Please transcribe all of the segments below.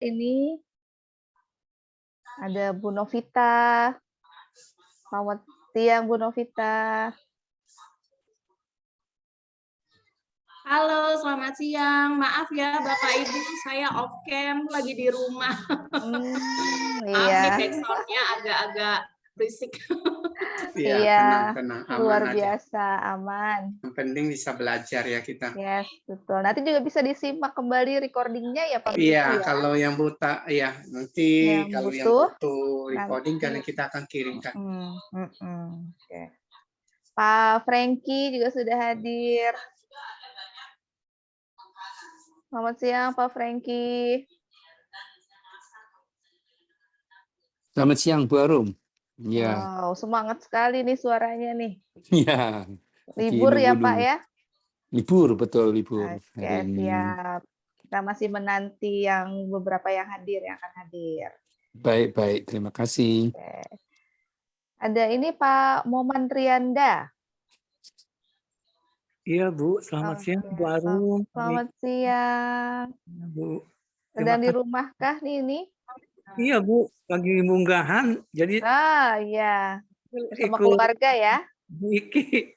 ini ada Bu Novita. Selamat siang Bu Novita. Halo, selamat siang. Maaf ya Bapak Ibu, saya off cam lagi di rumah. Maaf Iya. nih backsound-nya agak-agak berisik. Iya, tenang, aman luar aja. biasa, aman. Yang penting bisa belajar ya kita. Yes, betul. Nanti juga bisa disimak kembali recordingnya ya Pak. Iya, ya? kalau yang buta, ya nanti Yang kalau yang butuh, butuh recording nanti. kan kita akan kirimkan. Oke. Pak Franky juga sudah hadir. Selamat siang Pak Franky. Selamat siang Bu Arum. Ya. Wow, semangat sekali nih suaranya nih. Ya. Libur ya Pak ya? Libur, betul libur. Oke, hari ini. siap. Kita masih menanti yang beberapa yang akan hadir. Baik, terima kasih. Oke. Ada ini Pak Moman Trianda. Iya Bu, selamat siang Bu Arum. Selamat siang. Ya, Bu. Sedang di rumah kah nih ini? Iya Bu, lagi munggahan, jadi Iya. Sama ikut keluarga ya? Miki.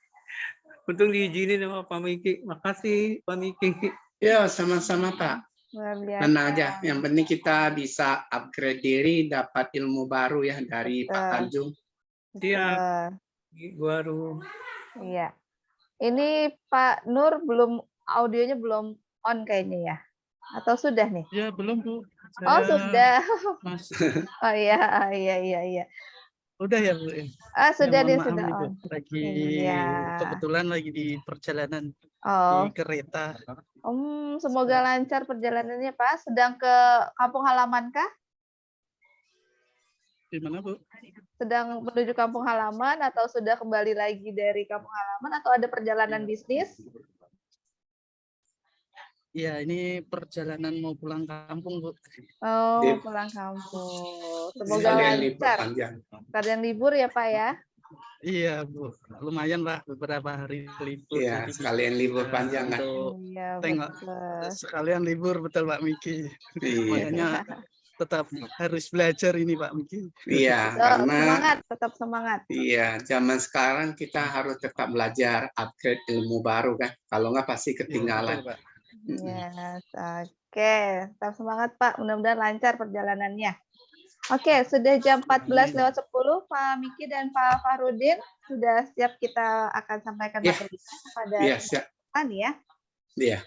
Untung diizinin sama Pak Miki. Makasih Pak Miki. Ya, sama-sama Pak. Luar biasa. Tenang aja, yang penting kita bisa upgrade diri, dapat ilmu baru ya dari Pak Tanjung. Iya, Bu Arum. Iya. Ini Pak Nur audionya belum on kayaknya ya? Atau sudah nih? Ya, belum Bu. Oh, sudah. Masih. Oh iya. Udah ya Bu. Sudah Ya, nih, mohon sudah maaf nih, Bu. on. Lagi Iya. kebetulan lagi di perjalanan Oh. di kereta. Semoga lancar perjalanannya Pak. Sedang ke kampung halaman kah? Di mana Bu? Sedang menuju kampung halaman atau sudah kembali lagi dari kampung halaman atau ada perjalanan bisnis? Ya, ini perjalanan mau pulang kampung Bu. Oh, pulang kampung. Semoga Sekalian libur lancar. panjang. Sekalian libur ya Pak ya? Iya Bu, lumayan lah beberapa hari libur. Iya, Jadi, sekalian libur panjang kan. untuk Iya, tengok betul. sekalian libur betul Pak Miki. Iya. Makanya tetap harus belajar ini Pak Miki. Iya, So, karena semangat, tetap semangat. iya, zaman sekarang kita harus tetap belajar, upgrade ilmu baru kan. Kalau nggak pasti ketinggalan. Betul, Pak. Yes, oke. Tetap semangat Pak, mudah-mudahan lancar perjalanannya. Oke, sudah jam 14:10, Pak Miki dan Pak Fahrudin sudah siap, kita akan sampaikan materi pada depan ya. Iya.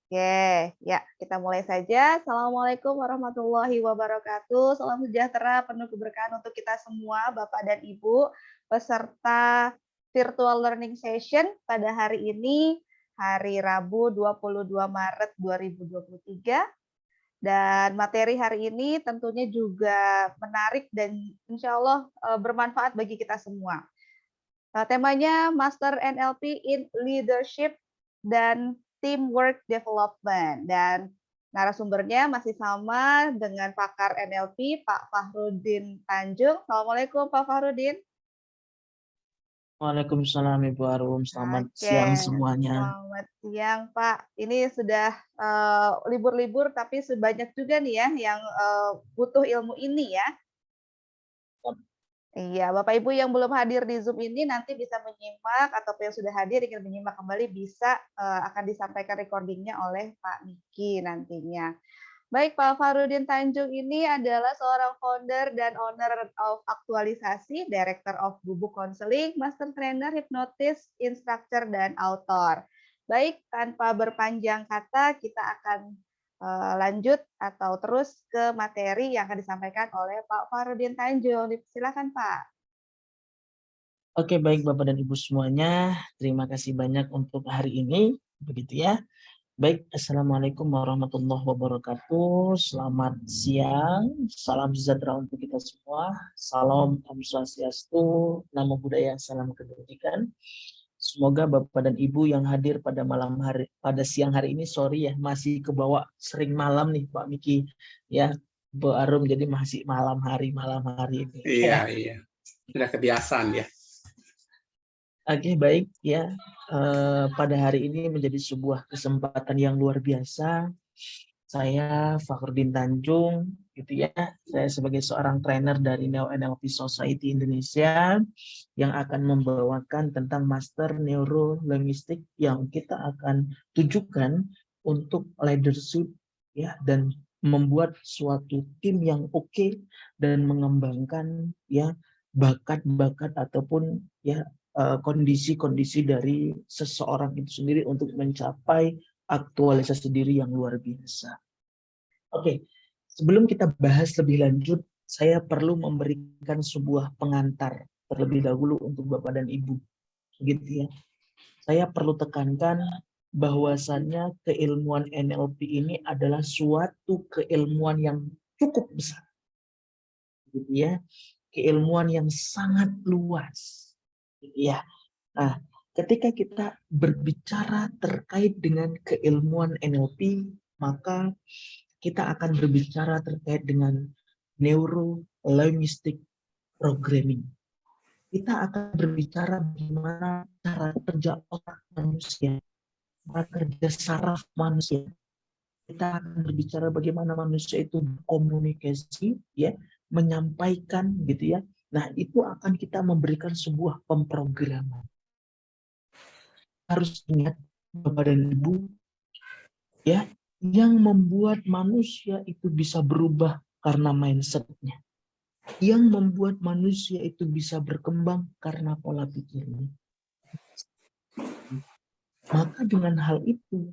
Oke, ya kita mulai saja. Assalamualaikum warahmatullahi wabarakatuh. Salam sejahtera, penuh keberkahan untuk kita semua, Bapak dan Ibu, peserta virtual learning session pada hari ini, hari Rabu 22 Maret 2023. Dan materi hari ini tentunya juga menarik dan insya Allah bermanfaat bagi kita semua. Temanya Master NLP in Leadership dan Teamwork Development. Dan narasumbernya masih sama dengan pakar NLP, Pak Fahrudin Tanjung. Assalamualaikum Pak Fahrudin. Waalaikumsalam Ibu Arum, selamat siang semuanya. Selamat siang Pak. Ini sudah libur-libur tapi sebanyak juga nih ya yang butuh ilmu ini ya. Iya, Bapak Ibu yang belum hadir di Zoom ini nanti bisa menyimak, atau yang sudah hadir ingin menyimak kembali bisa akan disampaikan recordingnya oleh Pak Miki nantinya. Baik, Pak Fahrudin Tanjung ini adalah seorang founder dan owner of aktualisasi, Director of Bubuk Counseling, Master Trainer, Hipnotis, Instructor, dan author. Baik, tanpa berpanjang kata, kita akan lanjut atau terus ke materi yang akan disampaikan oleh Pak Fahrudin Tanjung. Silakan, Pak. Oke, baik Bapak dan Ibu semuanya. Terima kasih banyak untuk hari ini. Begitu ya. Baik, Assalamualaikum warahmatullahi wabarakatuh. Selamat siang, salam sejahtera untuk kita semua. Salam Om Swastiastu, Namo Buddhaya, salam kebajikan. Semoga Bapak dan Ibu yang hadir pada siang hari ini, sorry ya, masih kebawa sering malam nih Pak Miki. Ya, Bu Arum, jadi masih malam hari ini. Iya. Sudah kebiasaan ya. Oke, baik ya. Pada hari ini menjadi sebuah kesempatan yang luar biasa Saya Fakhruddin Tanjung, gitu ya. Saya sebagai seorang trainer dari Neo NLP Society Indonesia yang akan membawakan tentang Master Neuro Linguistic yang kita akan tujukan untuk leadership ya, dan membuat suatu tim yang oke dan mengembangkan ya bakat-bakat ataupun ya kondisi-kondisi dari seseorang itu sendiri untuk mencapai aktualisasi diri yang luar biasa. Oke, sebelum kita bahas lebih lanjut, saya perlu memberikan sebuah pengantar terlebih dahulu untuk Bapak dan Ibu. Gitu ya. Saya perlu tekankan bahwasannya keilmuan NLP ini adalah suatu keilmuan yang cukup besar. Gitu ya. Keilmuan yang sangat luas. Gitu ya. Nah, ketika kita berbicara terkait dengan keilmuan NLP, maka kita akan berbicara terkait dengan Neuro Linguistic Programming. Kita akan berbicara bagaimana cara kerja otak manusia, cara kerja saraf manusia. Kita akan berbicara bagaimana manusia itu berkomunikasi, ya, menyampaikan, gitu ya. Nah, itu akan kita memberikan sebuah pemrograman. Harus ingat, Bapak dan Ibu, ya, yang membuat manusia itu bisa berubah karena mindset-nya. Yang membuat manusia itu bisa berkembang karena pola pikirnya. Maka dengan hal itu,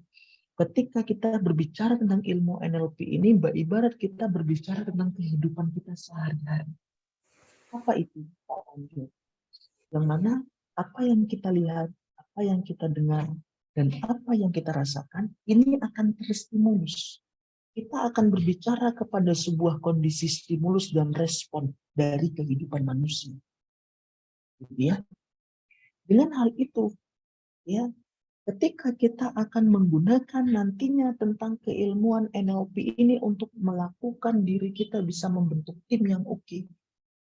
ketika kita berbicara tentang ilmu NLP ini, ibarat kita berbicara tentang kehidupan kita sehari-hari. Apa itu, Pak Anjo? Yang mana apa yang kita lihat, apa yang kita dengar, dan apa yang kita rasakan, ini akan terstimulus. Kita akan berbicara kepada sebuah kondisi stimulus dan respon dari kehidupan manusia. Ya. Dengan hal itu, ya, ketika kita akan menggunakan nantinya tentang keilmuan NLP ini untuk melakukan diri kita bisa membentuk tim yang oke,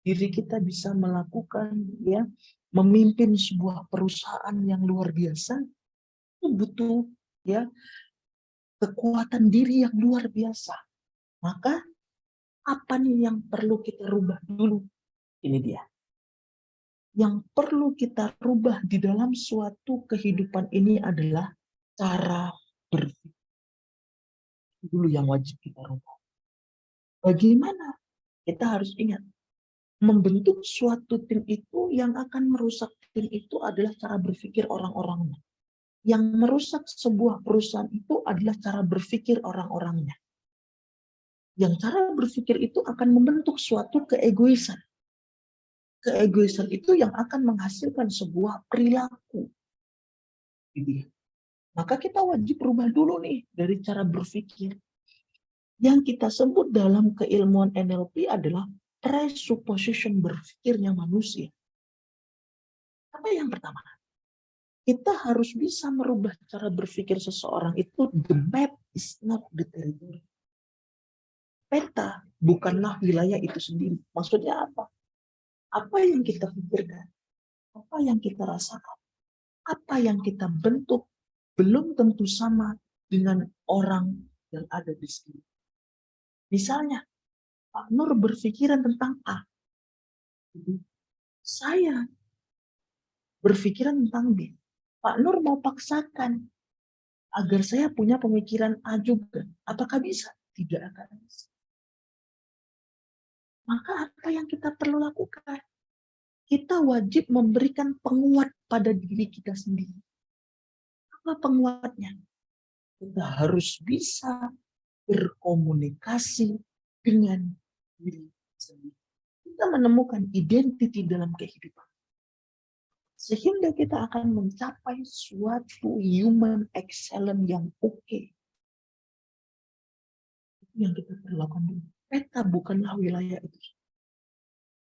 diri kita bisa melakukan ya memimpin sebuah perusahaan yang luar biasa, itu butuh ya kekuatan diri yang luar biasa. Maka apa nih yang perlu kita rubah dulu? Ini dia. Yang perlu kita rubah di dalam suatu kehidupan ini adalah cara berpikir. Dulu yang wajib kita rubah. Bagaimana? Kita harus ingat, membentuk suatu tim itu yang akan merusak tim itu adalah cara berpikir orang-orangnya. Yang merusak sebuah perusahaan itu adalah cara berpikir orang-orangnya. Yang cara berpikir itu akan membentuk suatu keegoisan. Keegoisan itu yang akan menghasilkan sebuah perilaku. Maka kita wajib rubah dulu nih dari cara berpikir. Yang kita sebut dalam keilmuan NLP adalah presupposition berpikirnya manusia. Apa yang pertama? Kita harus bisa merubah cara berpikir seseorang itu. The map is not the territory. Peta bukanlah wilayah itu sendiri. Maksudnya apa? Apa yang kita pikirkan, apa yang kita rasakan, apa yang kita bentuk, belum tentu sama dengan orang yang ada di sini. Misalnya, Pak Nur berpikiran tentang A. Saya berpikiran tentang B. Pak Nur mau paksakan agar saya punya pemikiran A juga. Apakah bisa? Tidak akan bisa. Maka apa yang kita perlu lakukan? Kita wajib memberikan penguat pada diri kita sendiri. Apa penguatnya? Kita harus bisa berkomunikasi dengan diri sendiri. Kita menemukan identiti dalam kehidupan. Sehingga kita akan mencapai suatu human excellence yang oke. Itu yang kita perlu lakukan dulu. Peta bukanlah wilayah itu.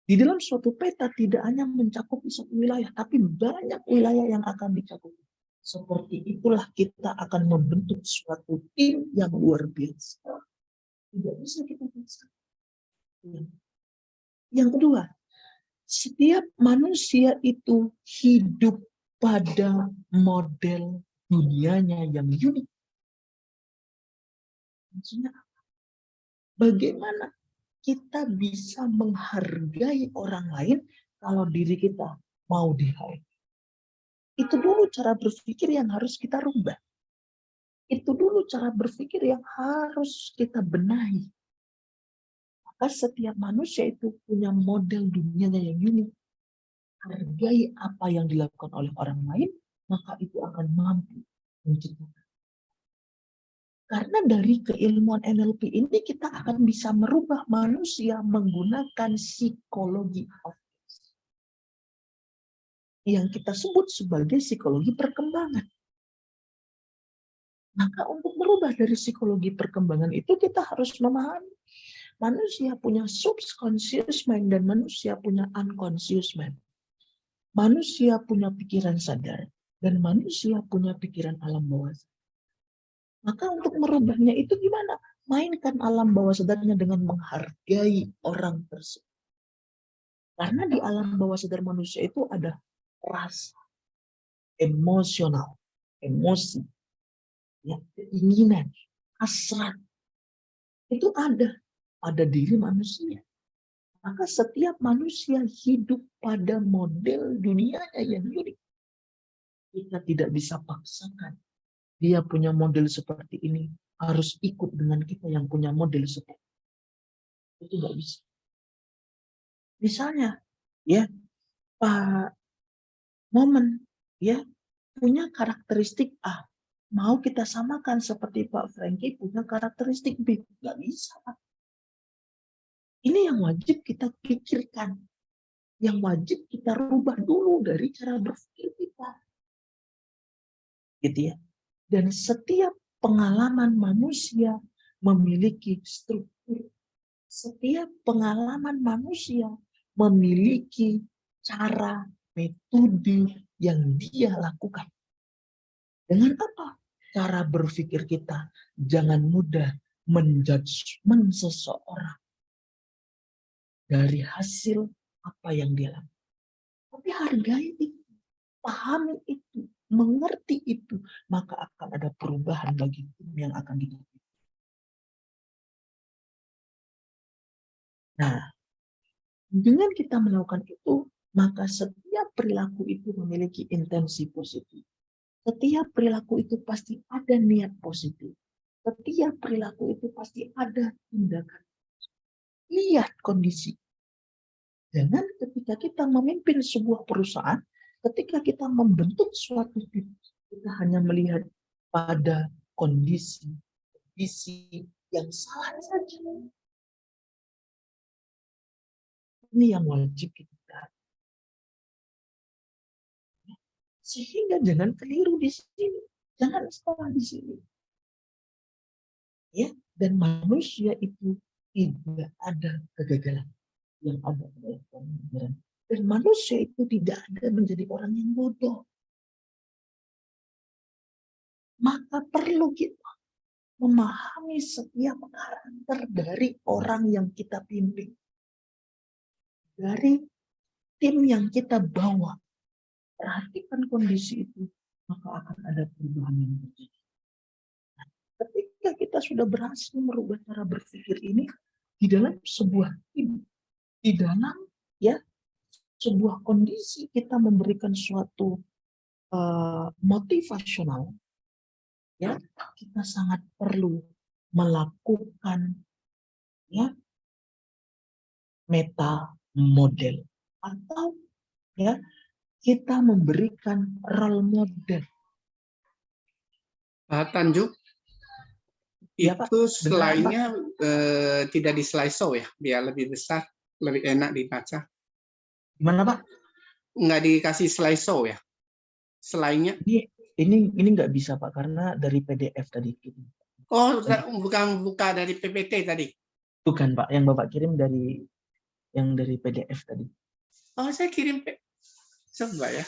Di dalam suatu peta tidak hanya mencakup satu wilayah, tapi banyak wilayah yang akan dicakupi. Seperti itulah kita akan membentuk suatu tim yang luar biasa. Tidak bisa kita bisa. Yang kedua, setiap manusia itu hidup pada model dunianya yang unik. Maksudnya bagaimana kita bisa menghargai orang lain kalau diri kita mau dihargai? Itu dulu cara berpikir yang harus kita rubah. Itu dulu cara berpikir yang harus kita benahi. Maka setiap manusia itu punya model dunianya yang unik. Hargai apa yang dilakukan oleh orang lain, maka itu akan mampu menciptakan. Karena dari keilmuan NLP ini kita akan bisa merubah manusia menggunakan psikologi yang kita sebut sebagai psikologi perkembangan. Maka untuk merubah dari psikologi perkembangan itu kita harus memahami manusia punya subconscious mind dan manusia punya unconscious mind. Manusia punya pikiran sadar dan manusia punya pikiran alam bawah sadar. Maka untuk merubahnya itu gimana? Mainkan alam bawah sadarnya dengan menghargai orang tersebut. Karena di alam bawah sadar manusia itu ada rasa, emosional, emosi, ya, keinginan, hasrat. Itu ada pada diri manusia. Maka setiap manusia hidup pada model dunianya yang unik. Kita tidak bisa paksakan. Dia punya model seperti ini, harus ikut dengan kita yang punya model seperti itu. Itu nggak bisa. Misalnya, ya, Pak Momen, ya, punya karakteristik A. Mau kita samakan seperti Pak Frankie punya karakteristik B. Nggak bisa, Pak. Ini yang wajib kita pikirkan. Yang wajib kita rubah dulu dari cara berpikir kita. Gitu ya. Dan setiap pengalaman manusia memiliki struktur. Setiap pengalaman manusia memiliki cara, metode yang dia lakukan. Dengan apa? Cara berpikir kita. Jangan mudah menjudgment seseorang dari hasil apa yang dia lakukan. Tapi hargai itu, pahami itu, mengerti itu, maka akan ada perubahan bagi tim yang akan dilakukan. Nah, dengan kita melakukan itu, maka setiap perilaku itu memiliki intensi positif. Setiap perilaku itu pasti ada niat positif. Setiap perilaku itu pasti ada tindakan. Lihat kondisi. Jangan ketika kita memimpin sebuah perusahaan, ketika kita membentuk suatu tim, kita hanya melihat pada kondisi yang salah saja. Ini yang wajib kita. Sehingga jangan keliru di sini, jangan salah di sini. Ya, dan manusia itu tidak ada kegagalan. Yang ada adalah kebenaran. Dan manusia itu tidak ada menjadi orang yang bodoh. Maka perlu kita memahami setiap karakter dari orang yang kita pimpin. Dari tim yang kita bawa. Perhatikan kondisi itu, maka akan ada perubahan yang terjadi. Nah, ketika kita sudah berhasil merubah cara berpikir ini di dalam sebuah tim, di dalam ya sebuah kondisi kita memberikan suatu motivasional, ya kita sangat perlu melakukan ya meta model atau ya kita memberikan role model. Pak Tanjuk, Ya, Pak. itu slide-nya tidak di slideshow ya, biar lebih besar, lebih enak dibaca. Gimana, Pak? Nggak dikasih slideshow ya, slide-nya? Ini nggak bisa, Pak, karena dari PDF tadi. Oh, bukan buka dari PPT tadi? Bukan, Pak, yang Bapak kirim dari PDF tadi. Oh, saya kirim. Coba ya.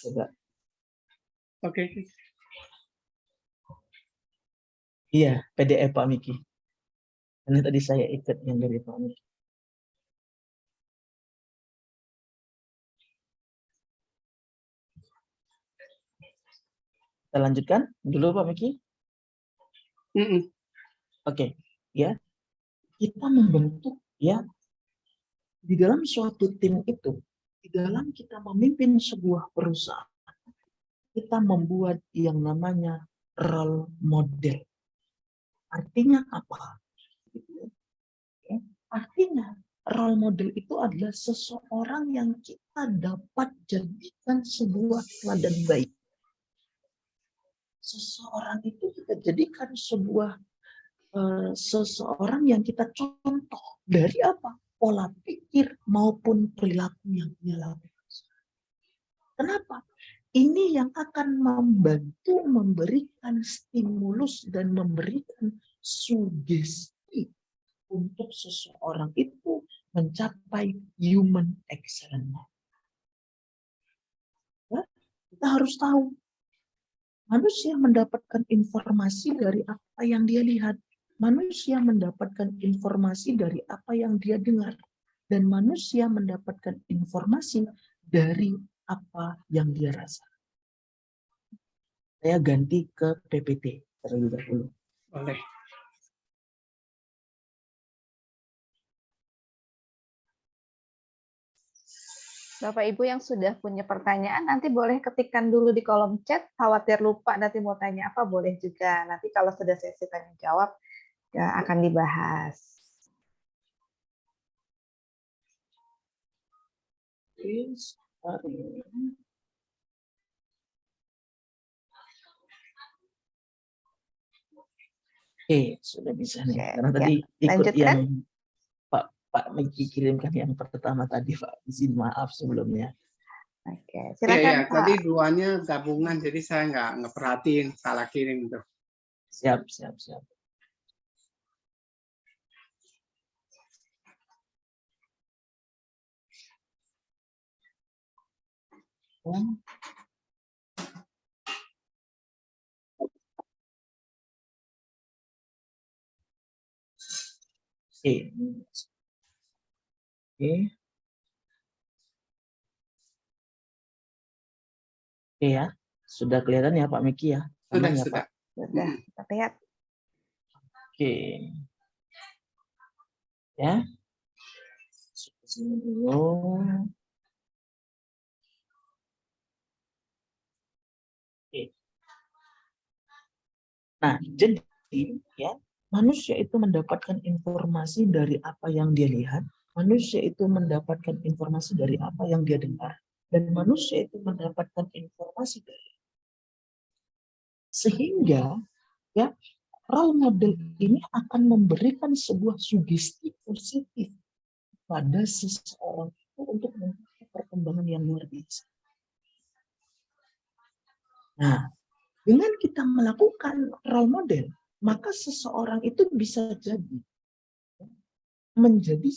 Coba. Oke. Iya, PDF Pak Miki. Karena tadi saya ikut yang dari Pak Miki. Kita lanjutkan dulu Pak Miki. Oke, ya. Kita membentuk ya di dalam suatu tim itu, di dalam kita memimpin sebuah perusahaan, kita membuat yang namanya role model. Artinya apa? Ya, artinya role model itu adalah seseorang yang kita dapat jadikan sebuah teladan baik. Seseorang itu kita jadikan seseorang yang kita contoh dari apa? Pola pikir maupun perilaku yang dia lakukan. Kenapa? Ini yang akan membantu memberikan stimulus dan memberikan sugesti untuk seseorang itu mencapai human excellence. Ya, kita harus tahu manusia mendapatkan informasi dari apa yang dia lihat. Manusia mendapatkan informasi dari apa yang dia dengar. Dan manusia mendapatkan informasi dari apa yang dia rasa. Saya ganti ke PPT terlebih dahulu. Boleh. Bapak Ibu yang sudah punya pertanyaan nanti boleh ketikkan dulu di kolom chat. Khawatir lupa nanti mau tanya apa boleh juga. Nanti kalau sudah sesi tanya jawab ya akan dibahas. Oke, sudah bisa nih. Oke, Karena ya. tadi ikut Lanjutkan. yang Pak Miki kirimkan yang pertama tadi, Pak. Izin maaf sebelumnya. Oke, Iya, silakan iya. Pak. Tadi duanya gabungan, jadi saya nggak ngeperhatiin salah kirim tuh. Siap. Oke. Oke ya. Sudah kelihatan ya Pak Miki ya? Aman ya Sudah. Pak? Sudah, kita lihat. Oke. Ya. Sini dulu. Oke. Nah, jadi ya, manusia itu mendapatkan informasi dari apa yang dia lihat, manusia itu mendapatkan informasi dari apa yang dia dengar, dan manusia itu mendapatkan informasi dari sehingga ya role model ini akan memberikan sebuah sugesti positif pada seseorang itu untuk memiliki perkembangan yang luar biasa. Nah, dengan kita melakukan role model, maka seseorang itu bisa jadi menjadi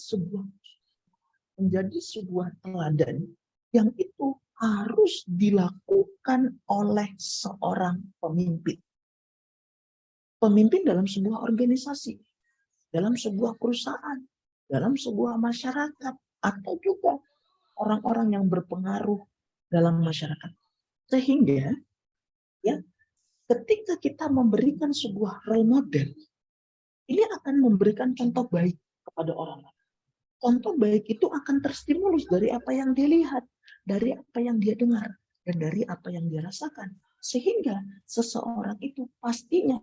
sebuah teladan yang itu harus dilakukan oleh seorang pemimpin. Pemimpin dalam sebuah organisasi, dalam sebuah perusahaan, dalam sebuah masyarakat, atau juga orang-orang yang berpengaruh dalam masyarakat. Sehingga ya ketika kita memberikan sebuah role model, ini akan memberikan contoh baik kepada orang lain. Contoh baik itu akan terstimulus dari apa yang dia lihat, dari apa yang dia dengar, dan dari apa yang dia rasakan. Sehingga seseorang itu pastinya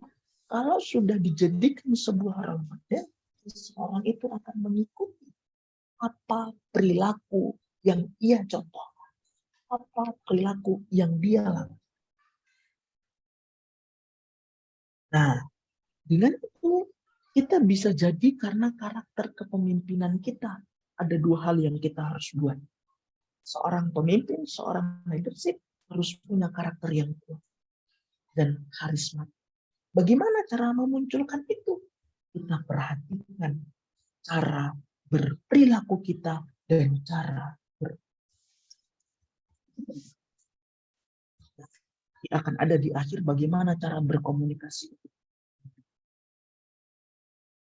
kalau sudah dijadikan sebuah role model, seseorang itu akan mengikuti apa perilaku yang ia contohkan, apa perilaku yang dia lakukan. Nah, dengan itu kita bisa jadi karena karakter kepemimpinan kita. Ada dua hal yang kita harus buat. Seorang pemimpin, seorang leadership harus punya karakter yang kuat dan karisma. Bagaimana cara memunculkan itu? Kita perhatikan cara berperilaku kita dan cara akan ada di akhir bagaimana cara berkomunikasi.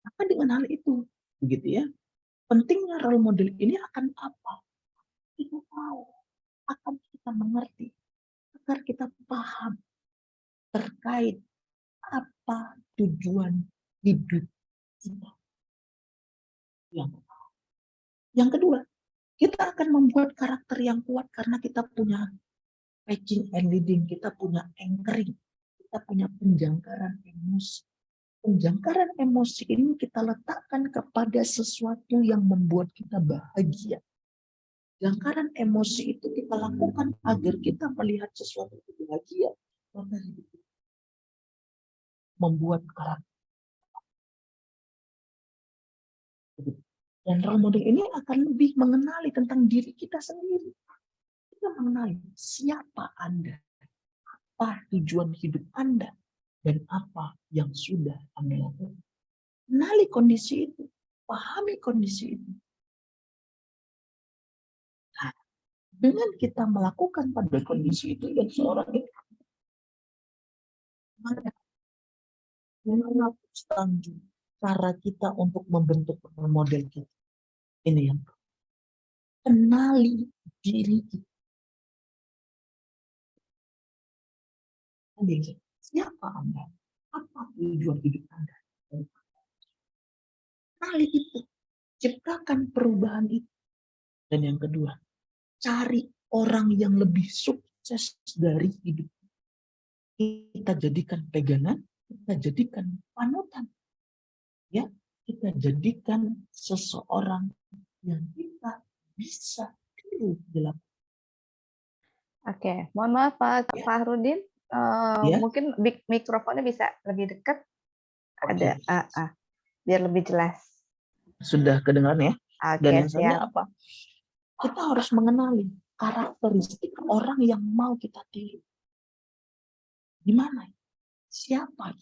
Maka dengan hal itu, begitu ya, pentingnya role model ini akan apa? Kita tahu, akan kita mengerti, agar kita paham terkait apa tujuan hidup kita. Yang kedua, kita akan membuat karakter yang kuat karena kita punya patching and leading, kita punya anchoring, kita punya penjangkaran emosi. Penjangkaran emosi ini kita letakkan kepada sesuatu yang membuat kita bahagia. Jangkaran emosi itu kita lakukan agar kita melihat sesuatu yang bahagia. Maka hidup kita membuat karakter. Dan role model ini akan lebih mengenali tentang diri kita sendiri. Kita mengenali siapa Anda, apa tujuan hidup Anda, dan apa yang sudah Anda lakukan. Kenali kondisi itu, pahami kondisi itu. Nah, dengan kita melakukan pada kondisi itu dan seorang itu, cara kita untuk membentuk role model kita. Ini yang kenali diri kita. Siapa Anda? Apa tujuan hidup Anda? Kenali itu. Ciptakan perubahan itu. Dan yang kedua, cari orang yang lebih sukses dari hidup. Kita jadikan pegangan, kita jadikan panutan. Ya, kita jadikan seseorang yang kita bisa tiru dalam. Oke, mohon maaf Pak Ya. Fahrudin, Ya. mungkin mikrofonnya bisa lebih dekat. Oke. Ada, biar lebih jelas. Sudah kedengaran ya? Oke, Dan yang selanjutnya siap. apa? Kita harus mengenali karakteristik orang yang mau kita tiru. Di mana? Siapa?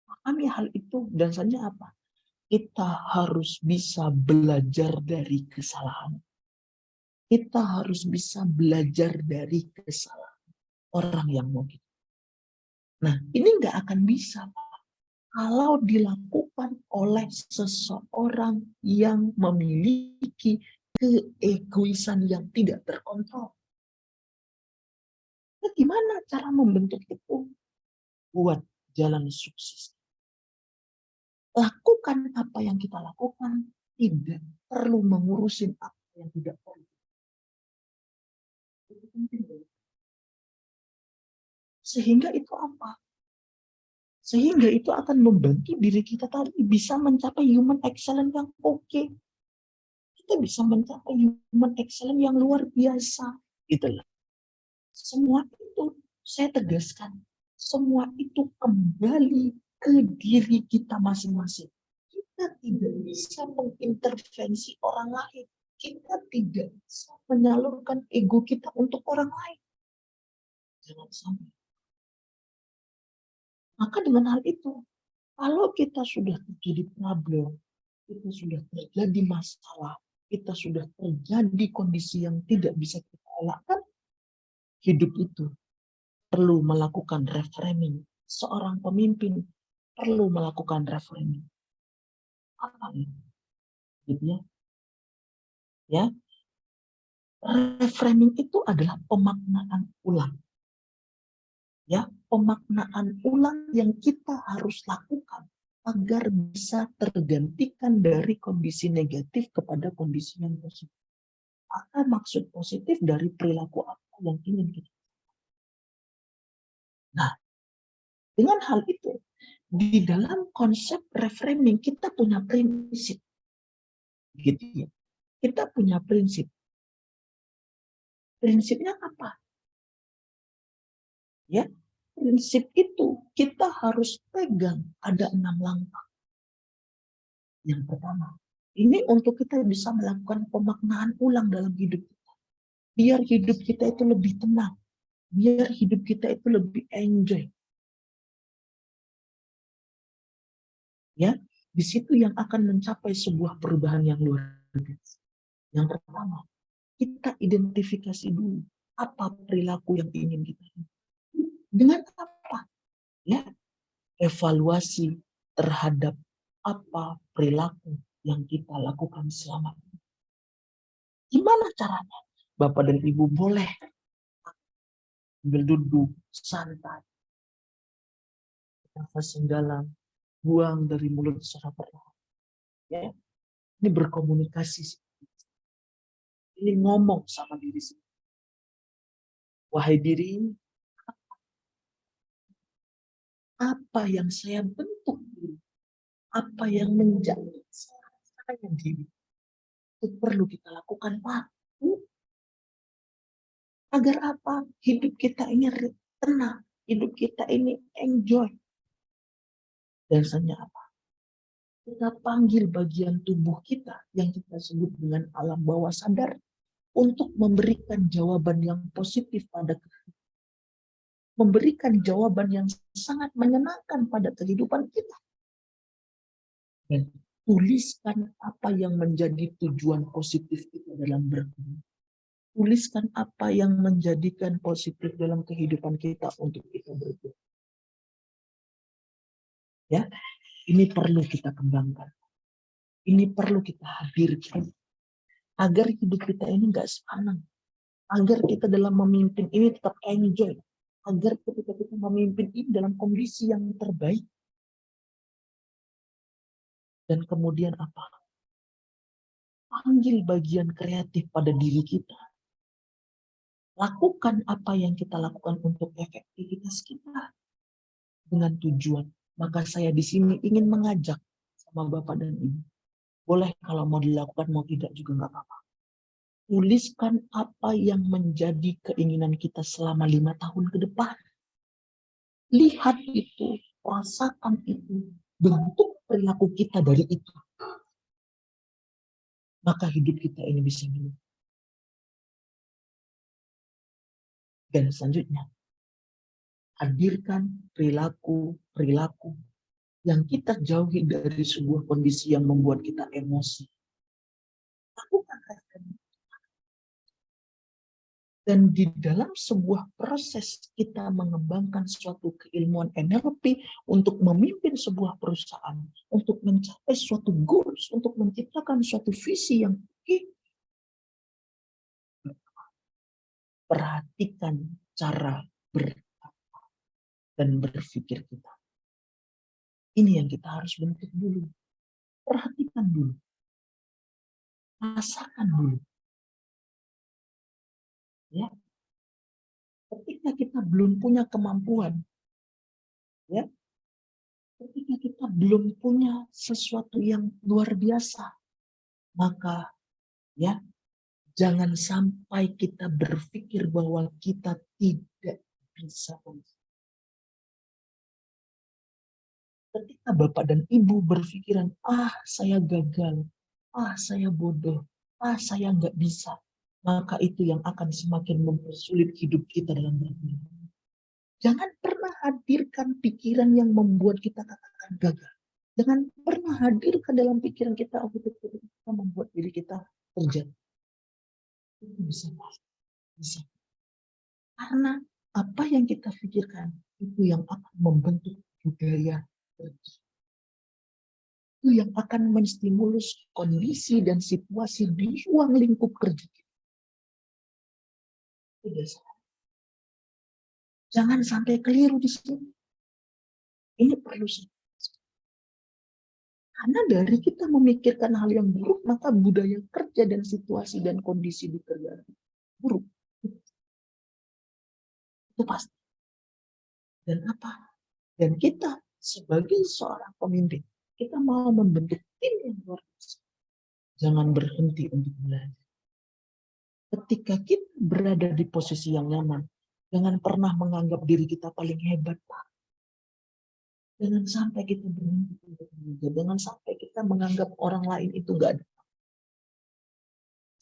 Pahami hal itu dan selanjutnya apa? Kita harus bisa belajar dari kesalahan. Kita harus bisa belajar dari kesalahan orang yang mau kita. Nah, ini nggak akan bisa kalau dilakukan oleh seseorang yang memiliki keegoisan yang tidak terkontrol. Nah, gimana cara membentuk itu? Buat jalan sukses. Lakukan apa yang kita lakukan, tidak perlu mengurusin apa yang tidak perlu. Itu penting. Sehingga itu apa? Sehingga itu akan membantu diri kita tadi bisa mencapai human excellence yang oke. Kita bisa mencapai human excellence yang luar biasa. Itulah. Semua itu saya tegaskan. Semua itu kembali ke diri kita masing-masing. Kita tidak bisa mengintervensi orang lain. Kita tidak bisa menyalurkan ego kita untuk orang lain. Jangan sampai. Maka dengan hal itu, kalau kita sudah terjadi problem, kita sudah terjadi masalah, kita sudah terjadi kondisi yang tidak bisa kita elakkan, hidup itu perlu melakukan reframing. Seorang pemimpin perlu melakukan reframing. Apa itu? Gitu ya. Ya. Reframing itu adalah pemaknaan ulang. Ya, pemaknaan ulang yang kita harus lakukan agar bisa tergantikan dari kondisi negatif kepada kondisi yang positif. Apa maksud positif dari perilaku apa yang ingin kita. Nah, dengan hal itu, di dalam konsep reframing kita punya prinsip. Gitu ya. Kita punya prinsip. Prinsipnya apa? Ya, prinsip itu kita harus pegang ada 6 langkah. Yang pertama, ini untuk kita bisa melakukan pemaknaan ulang dalam hidup kita. Biar hidup kita itu lebih tenang. Biar hidup kita itu lebih enjoy. Ya, di situ yang akan mencapai sebuah perubahan yang luar biasa. Yang pertama, kita identifikasi dulu apa perilaku yang ingin kita. Dengan apa? Ya, evaluasi terhadap apa perilaku yang kita lakukan selama ini. Gimana caranya? Bapak dan Ibu boleh ambil duduk santai, nafas yang dalam, buang dari mulut secara perlahan. Ya. Ini berkomunikasi. Ini ngomong sama diri sendiri. Wahai diri, apa yang saya bentuk diri, apa yang menjadi saya diri, itu perlu kita lakukan waktu. Agar apa? Hidup kita ini tenang, hidup kita ini enjoy. Dan sebenarnya apa? Kita panggil bagian tubuh kita yang kita sebut dengan alam bawah sadar untuk memberikan jawaban yang positif pada kehidupan. Memberikan jawaban yang sangat menyenangkan pada kehidupan kita. Dan tuliskan apa yang menjadi tujuan positif kita dalam berkehidupan. Tuliskan apa yang menjadikan positif dalam kehidupan kita untuk kita berbuat. Ya, ini perlu kita kembangkan. Ini perlu kita hadirkan. Agar hidup kita ini nggak senang. Agar kita dalam memimpin ini tetap enjoy. Agar ketika kita memimpin ini dalam kondisi yang terbaik. Dan kemudian apa? Panggil bagian kreatif pada diri kita. Lakukan apa yang kita lakukan untuk efektivitas kita. Dengan tujuan. Maka saya di sini ingin mengajak sama Bapak dan Ibu. Boleh kalau mau dilakukan, mau tidak juga nggak apa-apa. Tuliskan apa yang menjadi keinginan kita selama 5 tahun ke depan. Lihat itu, rasakan itu, bentuk perilaku kita dari itu. Maka hidup kita ini bisa berubah. Dan selanjutnya, hadirkan perilaku yang kita jauhi dari sebuah kondisi yang membuat kita emosi. Lakukan refleksi. Dan di dalam sebuah proses kita mengembangkan suatu keilmuan NLP untuk memimpin sebuah perusahaan, untuk mencapai suatu goals, untuk menciptakan suatu visi yang tinggi. Perhatikan cara berkata dan berpikir kita. Ini yang kita harus bentuk dulu. Perhatikan dulu. Rasakan dulu. Ya. Ketika kita belum punya kemampuan, ya, ketika kita belum punya sesuatu yang luar biasa, maka ya jangan sampai kita berpikir bahwa kita tidak bisa. Ketika Bapak dan Ibu berpikiran, saya gagal, saya bodoh, saya nggak bisa, maka itu yang akan semakin mempersulit hidup kita dalam berpikir. Jangan pernah hadirkan pikiran yang membuat kita katakan gagal. Jangan pernah hadirkan dalam pikiran kita, kita membuat diri kita terjatuh. Itu bisa. Karena apa yang kita pikirkan, itu yang akan membentuk budaya kerja. Itu yang akan menstimulus kondisi dan situasi di ruang lingkup kerja kita. Jangan sampai keliru di sini. Ini perlu. Karena dari kita memikirkan hal yang buruk, maka budaya kerja dan situasi dan kondisi di kerjaan buruk. Itu pasti. Dan apa? Dan kita sebagai seorang pemimpin, kita mau membentuk tim yang luar biasa. Jangan berhenti untuk belajar. Ketika kita berada di posisi yang nyaman, jangan pernah menganggap diri kita paling hebat, Pak. Jangan sampai kita berhenti untuk belajar. Jangan sampai kita menganggap orang lain itu enggak ada.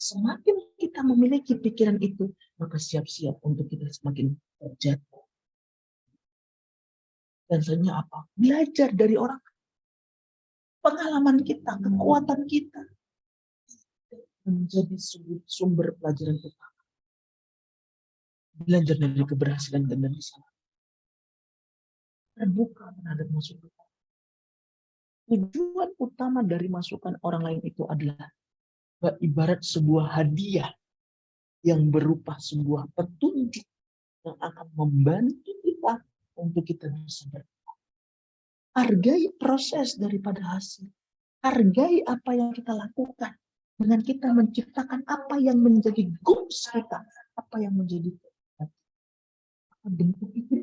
Semakin kita memiliki pikiran itu, maka siap-siap untuk kita semakin terjatuh. Dan sebenarnya apa? Belajar dari orang. Pengalaman kita, kekuatan kita. Menjadi sumber pelajaran utama. Belajar dari keberhasilan dan dari kesalahan. Terbuka terhadap masukan. Tujuan utama dari masukan orang lain itu adalah ibarat sebuah hadiah yang berupa sebuah petunjuk yang akan membantu kita untuk kita bisa berkembang. Hargai proses daripada hasil. Hargai apa yang kita lakukan. Dengan kita menciptakan apa yang menjadi goals kita. Apa yang menjadi bentuk itu.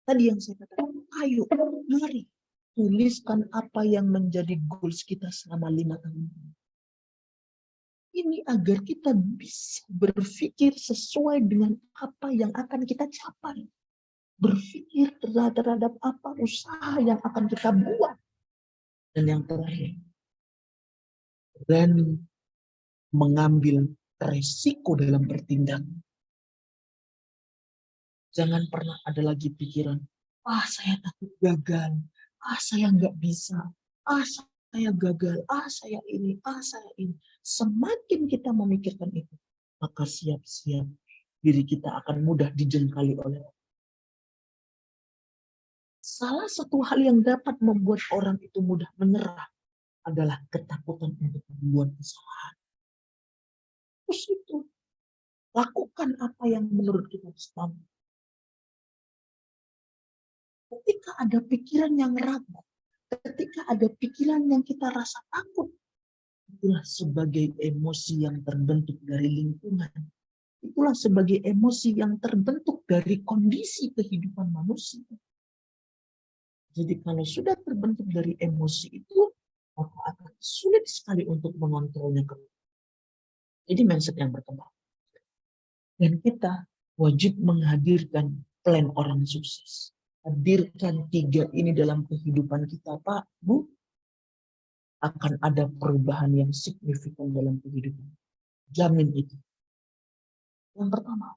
Tadi yang saya katakan, ayo, mari tuliskan apa yang menjadi goals kita selama 5 tahun. Ini agar kita bisa berpikir sesuai dengan apa yang akan kita capai. Berpikir terhadap apa usaha yang akan kita buat. Dan yang terakhir, berani mengambil resiko dalam bertindak. Jangan pernah ada lagi pikiran, saya takut gagal, saya nggak bisa, saya gagal, saya ini, saya ini. Semakin kita memikirkan itu, maka siap-siap diri kita akan mudah dijengkali oleh orang. Salah satu hal yang dapat membuat orang itu mudah menyerah adalah ketakutan untuk membuat kesalahan. Terus itu, lakukan apa yang menurut kita Islam. Ketika ada pikiran yang ragu, ketika ada pikiran yang kita rasa takut, itulah sebagai emosi yang terbentuk dari lingkungan. Itulah sebagai emosi yang terbentuk dari kondisi kehidupan manusia. Jadi kalau sudah terbentuk dari emosi itu, maka akan sulit sekali untuk mengontrolnya. Jadi mindset yang berkembang. Dan kita wajib menghadirkan plan orang sukses. Hadirkan 3 ini dalam kehidupan kita, Pak, Bu. Akan ada perubahan yang signifikan dalam kehidupan. Jamin itu. Yang pertama,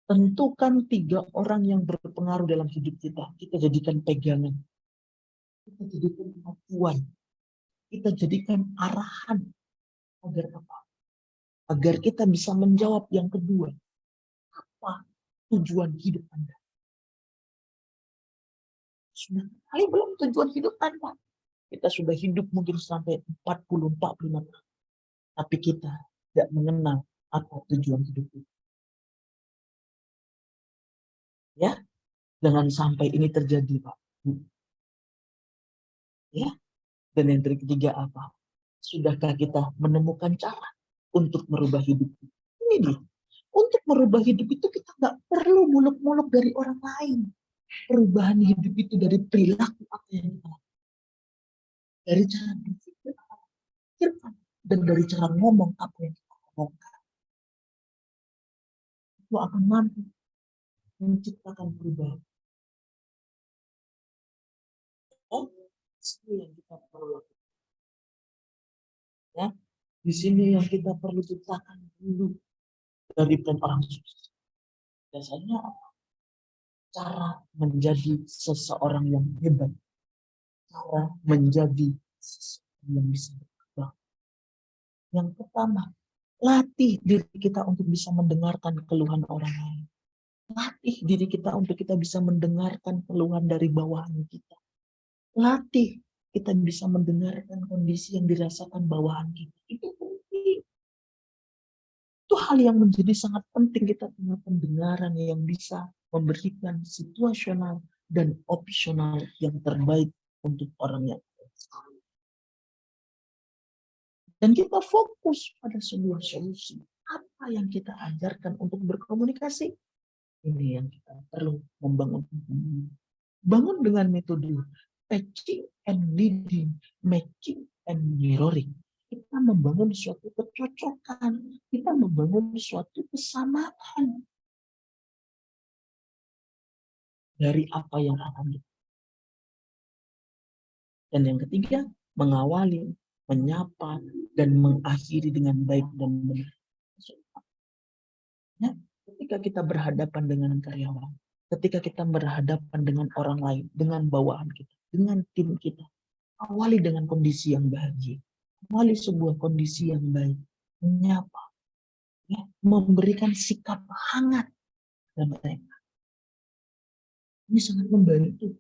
tentukan 3 orang yang berpengaruh dalam hidup kita. Kita jadikan pegangan. Kita jadikan acuan. Kita jadikan arahan. Agar apa? Agar kita bisa menjawab yang kedua. Apa tujuan hidup Anda? Sudah kali belum tujuan hidup Anda? Kita sudah hidup mungkin sampai 40-45 tahun. Tapi kita tidak mengenal apa tujuan hidup kita. Ya, jangan sampai ini terjadi, Pak. Ya, dan yang ketiga apa? Sudahkah kita menemukan cara untuk merubah hidup? Ini dia. Untuk merubah hidup itu kita nggak perlu muluk-muluk dari orang lain. Perubahan hidup itu dari perilaku apa yang kita lakukan. Dari cara berpikir apa yang kita pikirkan. Dan dari cara ngomong apa yang kita ngomongkan. Itu akan mampu menciptakan perubahan. Oh, ini yang kita perlu lakukan. Ya, di sini yang kita perlu ciptakan dulu dari plan orang sukses. Biasanya cara menjadi seseorang yang hebat, cara menjadi seseorang yang bisa berkembang. Yang pertama, latih diri kita untuk bisa mendengarkan keluhan orang lain. Latih diri kita untuk kita bisa mendengarkan keluhan dari bawahan kita. Latih kita bisa mendengarkan kondisi yang dirasakan bawahan kita. Itu penting. Itu hal yang menjadi sangat penting, kita punya pendengaran yang bisa memberikan situasional dan opsional yang terbaik untuk orang yang ada. Dan kita fokus pada sebuah solusi. Apa yang kita ajarkan untuk berkomunikasi? Ini yang kita perlu membangun. Bangun dengan metode patching and leading, matching and mirroring. Kita membangun suatu kecocokan, kita membangun suatu kesamaan dari apa yang akan kita. Dan yang ketiga, mengawali, menyapa, dan mengakhiri dengan baik dan benar. Ya, ketika kita berhadapan dengan karyawan, ketika kita berhadapan dengan orang lain, dengan bawahan kita, dengan tim kita, awali dengan kondisi yang bahagia. Awali sebuah kondisi yang baik, menyapa, ya, memberikan sikap hangat dan mereka. Ini sangat membantu.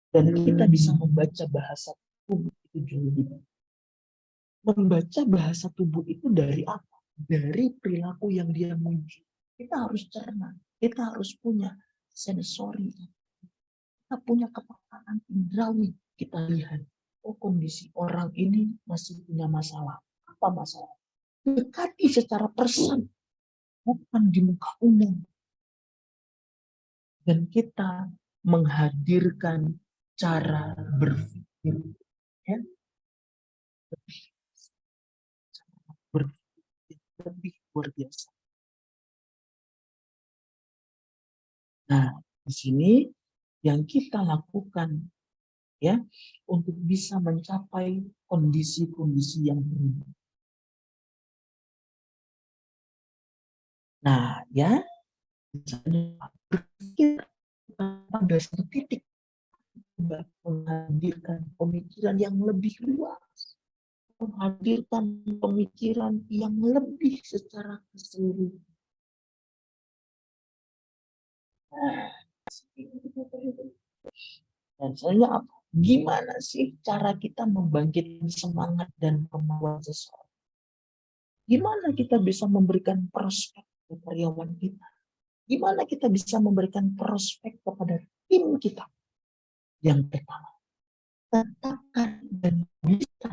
Dan kita bisa membaca bahasa tubuh itu jauh lebih baik. Membaca bahasa tubuh itu dari apa? Dari perilaku yang dia muncul. Kita harus cerna, kita harus punya sensori. Kita kita punya kepekaan indrawi, kita lihat, oh kondisi orang ini masih punya masalah. Apa masalah? Dekati secara persen, bukan di muka umum. Dan kita menghadirkan cara berpikir, ya, berpikir lebih luar biasa. Nah, di sini yang kita lakukan, ya, untuk bisa mencapai kondisi-kondisi yang berubah. Nah, ya, misalnya berpikir pada satu titik, menghadirkan pemikiran yang lebih luas, menghadirkan pemikiran yang lebih secara keseluruhan. Dan saya apa? Gimana sih cara kita membangkitkan semangat dan kemauan seseorang? Gimana kita bisa memberikan prospek ke karyawan kita? Gimana kita bisa memberikan prospek kepada tim kita? Yang pertama, tetapkan dan bisa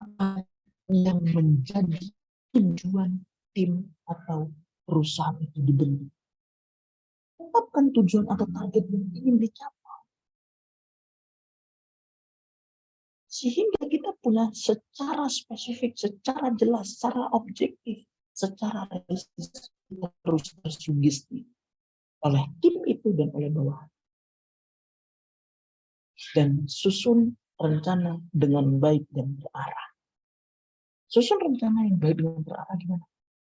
apa yang menjadi tujuan tim atau perusahaan itu dibentuk. Tetapkan tujuan atau target yang ingin dicapai. Sehingga kita punya secara spesifik, secara jelas, secara objektif, secara realistis, kita terus tersugesti oleh tim itu dan oleh bawahan. Dan susun rencana dengan baik dan terarah. Susun rencana yang baik dengan terarah gimana?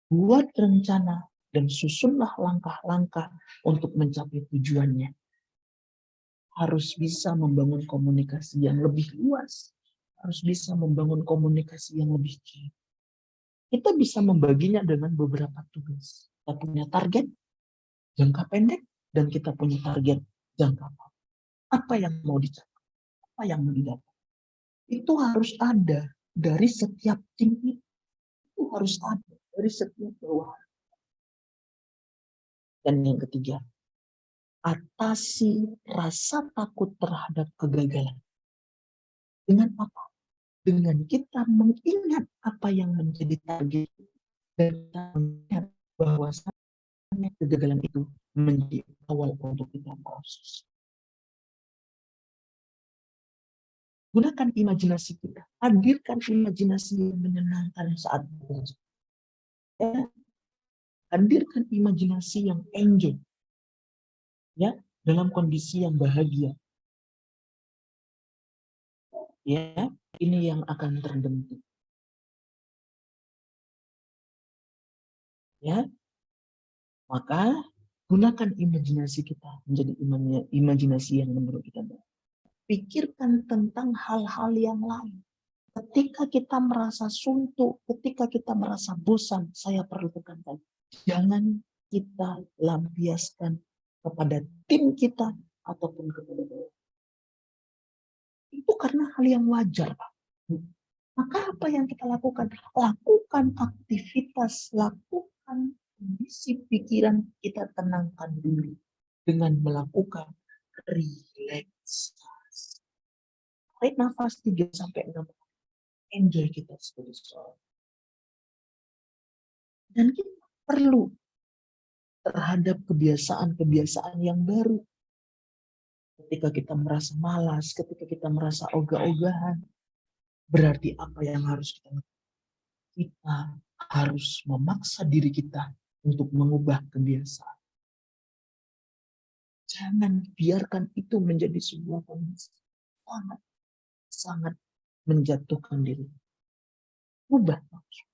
Buat rencana dan susunlah langkah-langkah untuk mencapai tujuannya. Harus bisa membangun komunikasi yang lebih luas. Harus bisa membangun komunikasi yang lebih baik. Kita bisa membaginya dengan beberapa tugas. Kita punya target jangka pendek dan kita punya target jangka panjang. Apa yang mau dicapai? Apa yang mau didapat? Itu harus ada dari setiap tim itu. Itu harus ada dari setiap bawahan. Dan yang ketiga, atasi rasa takut terhadap kegagalan. Dengan apa? Dengan kita mengingat apa yang menjadi target dan kita mengingat bahwa kegagalan itu menjadi awal untuk kita proses. Gunakan imajinasi kita. Hadirkan imajinasi yang menyenangkan saat bekerja. Ya. Hadirkan imajinasi yang enjoy. Ya, dalam kondisi yang bahagia. Ya, ini yang akan terbentuk. Ya, maka gunakan imajinasi kita menjadi imajinasi yang menurut kita baik. Pikirkan tentang hal-hal yang lain. Ketika kita merasa suntuk, ketika kita merasa bosan, saya perlu tekankan, jangan kita lampiaskan kepada tim kita ataupun kepada bawah. Itu karena hal yang wajar, Pak. Maka apa yang kita lakukan? Lakukan aktivitas, lakukan kondisi pikiran kita tenangkan dulu dengan melakukan relaksasi. Tarik nafas 3-6 menit. Enjoy kita sebagai seorang. Dan kita perlu terhadap kebiasaan-kebiasaan yang baru. Ketika kita merasa malas, ketika kita merasa ogah-ogahan, berarti apa yang harus kita lakukan? Kita harus memaksa diri kita untuk mengubah kebiasaan. Jangan biarkan itu menjadi sebuah kondisi sangat menjatuhkan diri. Ubah langsung.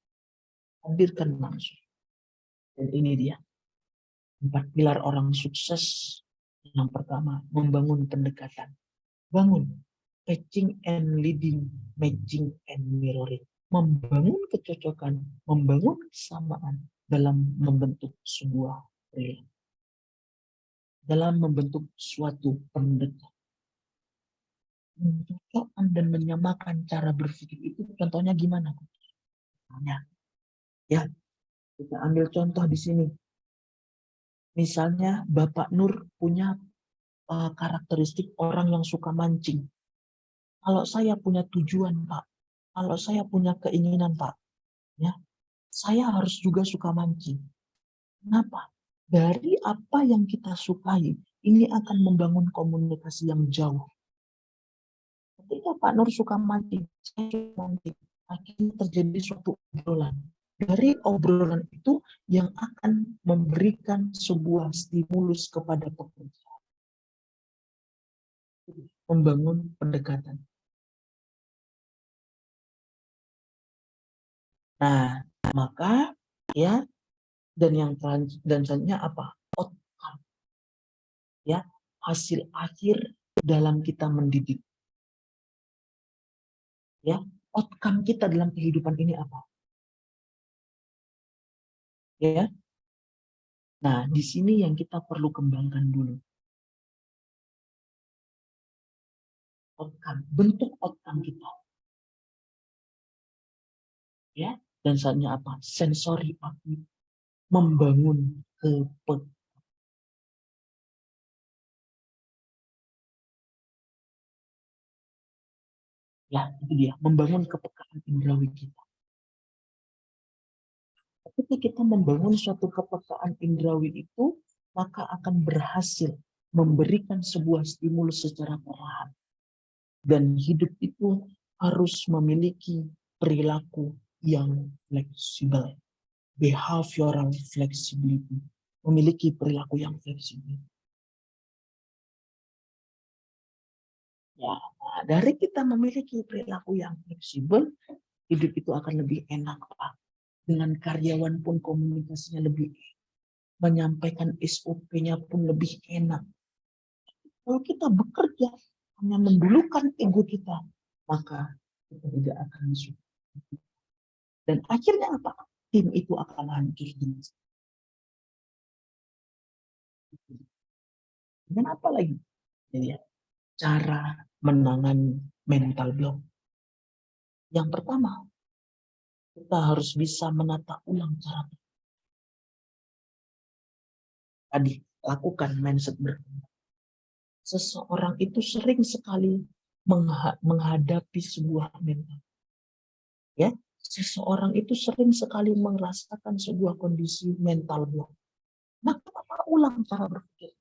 Hadirkan langsung. Dan ini dia. 4 pilar orang sukses. Yang pertama, membangun pendekatan. Bangun. Matching and leading, matching and mirroring. Membangun kecocokan, membangun kesamaan dalam membentuk sebuah relasi. Dalam membentuk suatu pendekatan. Mencocokkan dan menyamakan cara berpikir itu contohnya gimana? Misalnya, ya, kita ambil contoh di sini. Misalnya Bapak Nur punya karakteristik orang yang suka mancing. Kalau saya punya tujuan, Pak, kalau saya punya keinginan, Pak, ya, saya harus juga suka mancing. Kenapa? Dari apa yang kita sukai, ini akan membangun komunikasi yang jauh. Ketika Pak Nur suka mancing, saya suka mancing, akhirnya terjadi suatu obrolan. Dari obrolan itu yang akan memberikan sebuah stimulus kepada pekerja. Membangun pendekatan. Nah, maka ya, dan yang selanjutnya apa? Outcome. Ya, hasil akhir dalam kita mendidik. Ya, outcome kita dalam kehidupan ini apa? Ya. Nah, di sini yang kita perlu kembangkan dulu. Outcome, bentuk outcome kita. Ya, dan saatnya apa? Sensori aku membangun ya, itu dia, membangun kepekaan indrawi kita. Ketika kita membangun suatu kepekaan indrawi itu, maka akan berhasil memberikan sebuah stimulus secara perlahan. Dan hidup itu harus memiliki perilaku yang fleksibel. Behavioral flexibility. Memiliki perilaku yang fleksibel. Ya, nah, dari kita memiliki perilaku yang fleksibel, hidup itu akan lebih enak, Pak. Dengan karyawan pun komunikasinya lebih enak. Menyampaikan SOP-nya pun lebih enak. Kalau kita bekerja hanya mendulukan ego kita, maka kita tidak akan suka. Dan akhirnya apa? Tim itu akan hancur. Dan apa lagi? Jadi ya, cara menangani mental block. Yang pertama, kita harus bisa menata ulang cara. Tadi, lakukan mindset berkembang. Seseorang itu sering sekali menghadapi sebuah mental. Ya, seseorang itu sering sekali merasakan sebuah kondisi mental block. Maka ulang cara berpikir.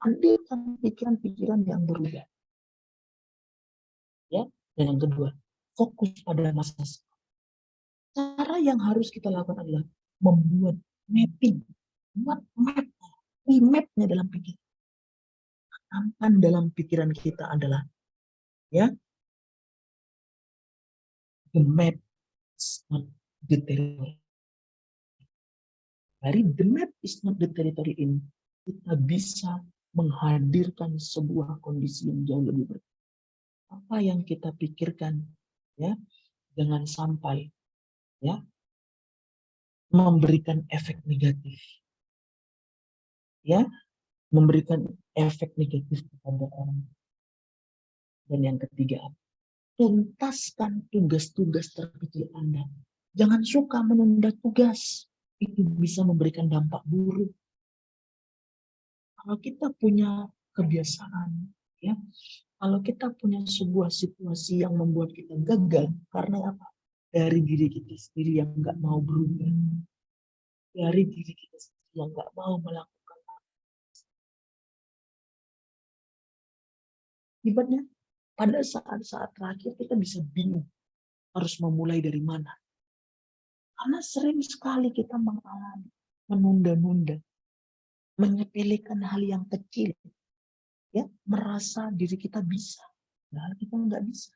Andaikan pikiran-pikiran yang berubah. Ya, dan yang kedua, fokus pada masa depan. Cara yang harus kita lakukan adalah membuat mapping, buat map-nya dalam pikiran. Tanamkan dalam pikiran kita adalah, ya, the map is not the territory. Dari the map is not the territory ini, kita bisa menghadirkan sebuah kondisi yang jauh lebih berbeda. Apa yang kita pikirkan, ya, jangan sampai, ya, memberikan efek negatif, ya, memberikan efek negatif kepada orang. Dan yang ketiga, tuntaskan tugas-tugas terkecil Anda. Jangan suka menunda tugas. Itu bisa memberikan dampak buruk. Kalau kita punya kebiasaan, ya, kalau kita punya sebuah situasi yang membuat kita gagal, karena apa? Dari diri kita sendiri yang nggak mau berubah. Dari diri kita sendiri yang nggak mau melakukan. Akibatnya, pada saat-saat terakhir kita bisa bingung harus memulai dari mana. Karena sering sekali kita mengalami, menunda-nunda, menyepelekan hal yang kecil, ya, merasa diri kita bisa, nah kita nggak bisa.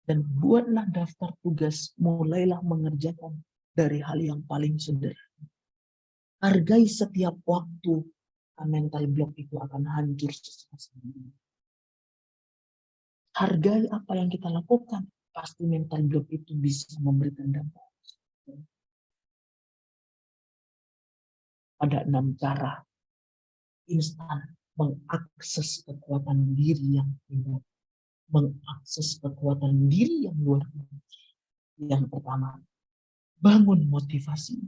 Dan buatlah daftar tugas, mulailah mengerjakan dari hal yang paling sederhana. Hargai setiap waktu, mental block itu akan hancur secara sendiri. Hargai apa yang kita lakukan, pasti mental block itu bisa memberikan dampak. Ada 6 cara instan mengakses kekuatan diri yang hebat, mengakses kekuatan diri yang luar biasa. Yang pertama, bangun motivasi.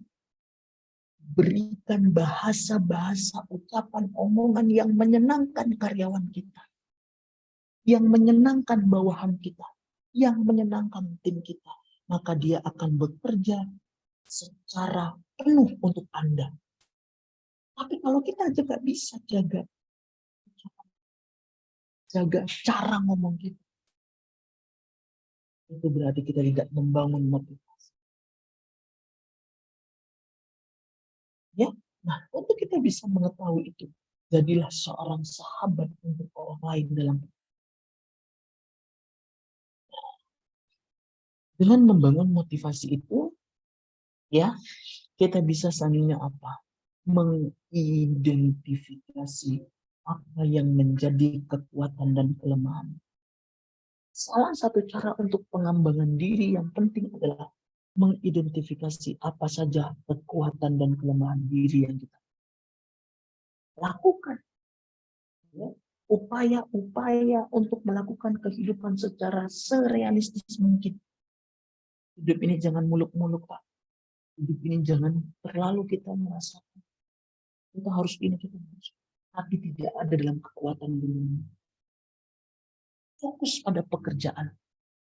berikan bahasa-bahasa ucapan omongan yang menyenangkan karyawan kita, yang menyenangkan bawahan kita, yang menyenangkan tim kita, maka dia akan bekerja secara penuh untuk Anda. Tapi kalau kita juga bisa jaga cara ngomong kita, itu berarti kita tidak membangun motivasi. Ya, nah untuk kita bisa mengetahui itu, jadilah seorang sahabat untuk orang lain dengan membangun motivasi itu, ya kita bisa selanjutnya apa? Mengidentifikasi apa yang menjadi kekuatan dan kelemahan. Salah satu cara untuk pengembangan diri yang penting adalah mengidentifikasi apa saja kekuatan dan kelemahan diri yang kita lakukan. Ya. Upaya-upaya untuk melakukan kehidupan secara serealistis mungkin. Hidup ini jangan muluk-muluk, Pak. Hidup ini jangan terlalu kita merasakan. Kita harus ini, kita harus. Tapi tidak ada dalam kekuatan dunia. Fokus pada pekerjaan.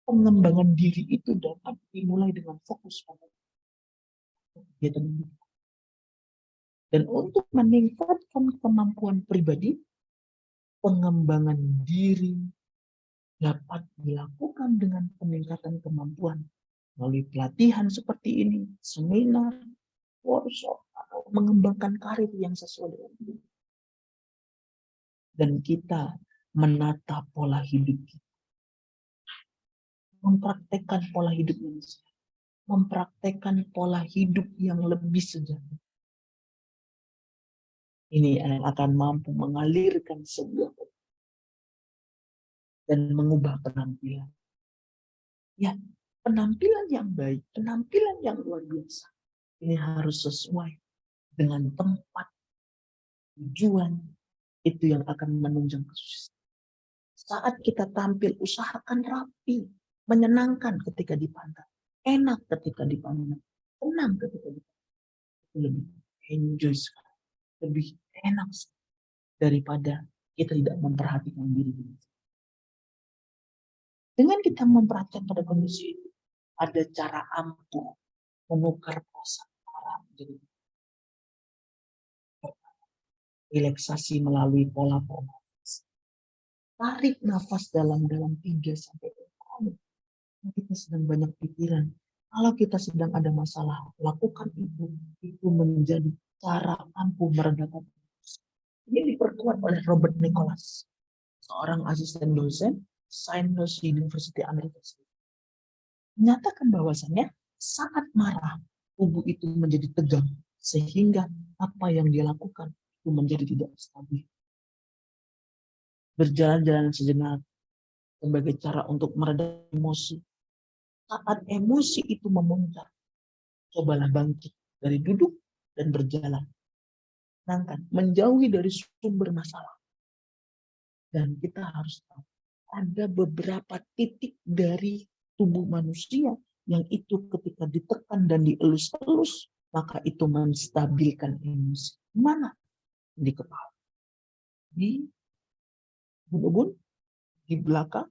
Pengembangan diri itu dapat dimulai dengan fokus pada kegiatan hidup. Dan untuk meningkatkan kemampuan pribadi, pengembangan diri dapat dilakukan dengan peningkatan kemampuan melalui pelatihan seperti ini, seminar, workshop, atau mengembangkan karir yang sesuai dengan hidup. Dan kita menata pola hidup kita. Mempraktekkan pola hidup yang sehat. Mempraktekkan pola hidup yang lebih sejahtera. Ini yang akan mampu mengalirkan sebuah dan mengubah penampilan. Ya, penampilan yang baik, penampilan yang luar biasa. Ini harus sesuai dengan tempat, tujuan, itu yang akan menunjang kesuksesan. Saat kita tampil, usahakan rapi, menyenangkan ketika dipandang, enak ketika dipandang, tenang ketika dipandang. Lebih enjoy sekali, lebih enak daripada kita tidak memperhatikan diri kita. Dengan kita memperhatikan pada kondisi itu, ada cara ampuh menukar perasaan menjadi relaksasi melalui pola-pola. Tarik nafas dalam-dalam 3-4 kali. Kita sedang banyak pikiran. Kalau kita sedang ada masalah, lakukan itu. Itu menjadi cara ampuh meredakan. Ini diperkuat oleh Robert Nicholas, seorang asisten dosen Saint University Amerika Serikat. Menyatakan bahwasannya saat marah, tubuh itu menjadi tegang, sehingga apa yang dia lakukan itu menjadi tidak stabil. Berjalan-jalan sejenak sebagai cara untuk meredam emosi. Saat emosi itu memuncak, cobalah bangkit dari duduk dan berjalan. Tenangkan, menjauhi dari sumber masalah. Dan kita harus tahu, ada beberapa titik dari tubuh manusia yang itu ketika ditekan dan dielus-elus, maka itu menstabilkan emosi. Mana? Di kepala. Di ubun-ubun, di belakang,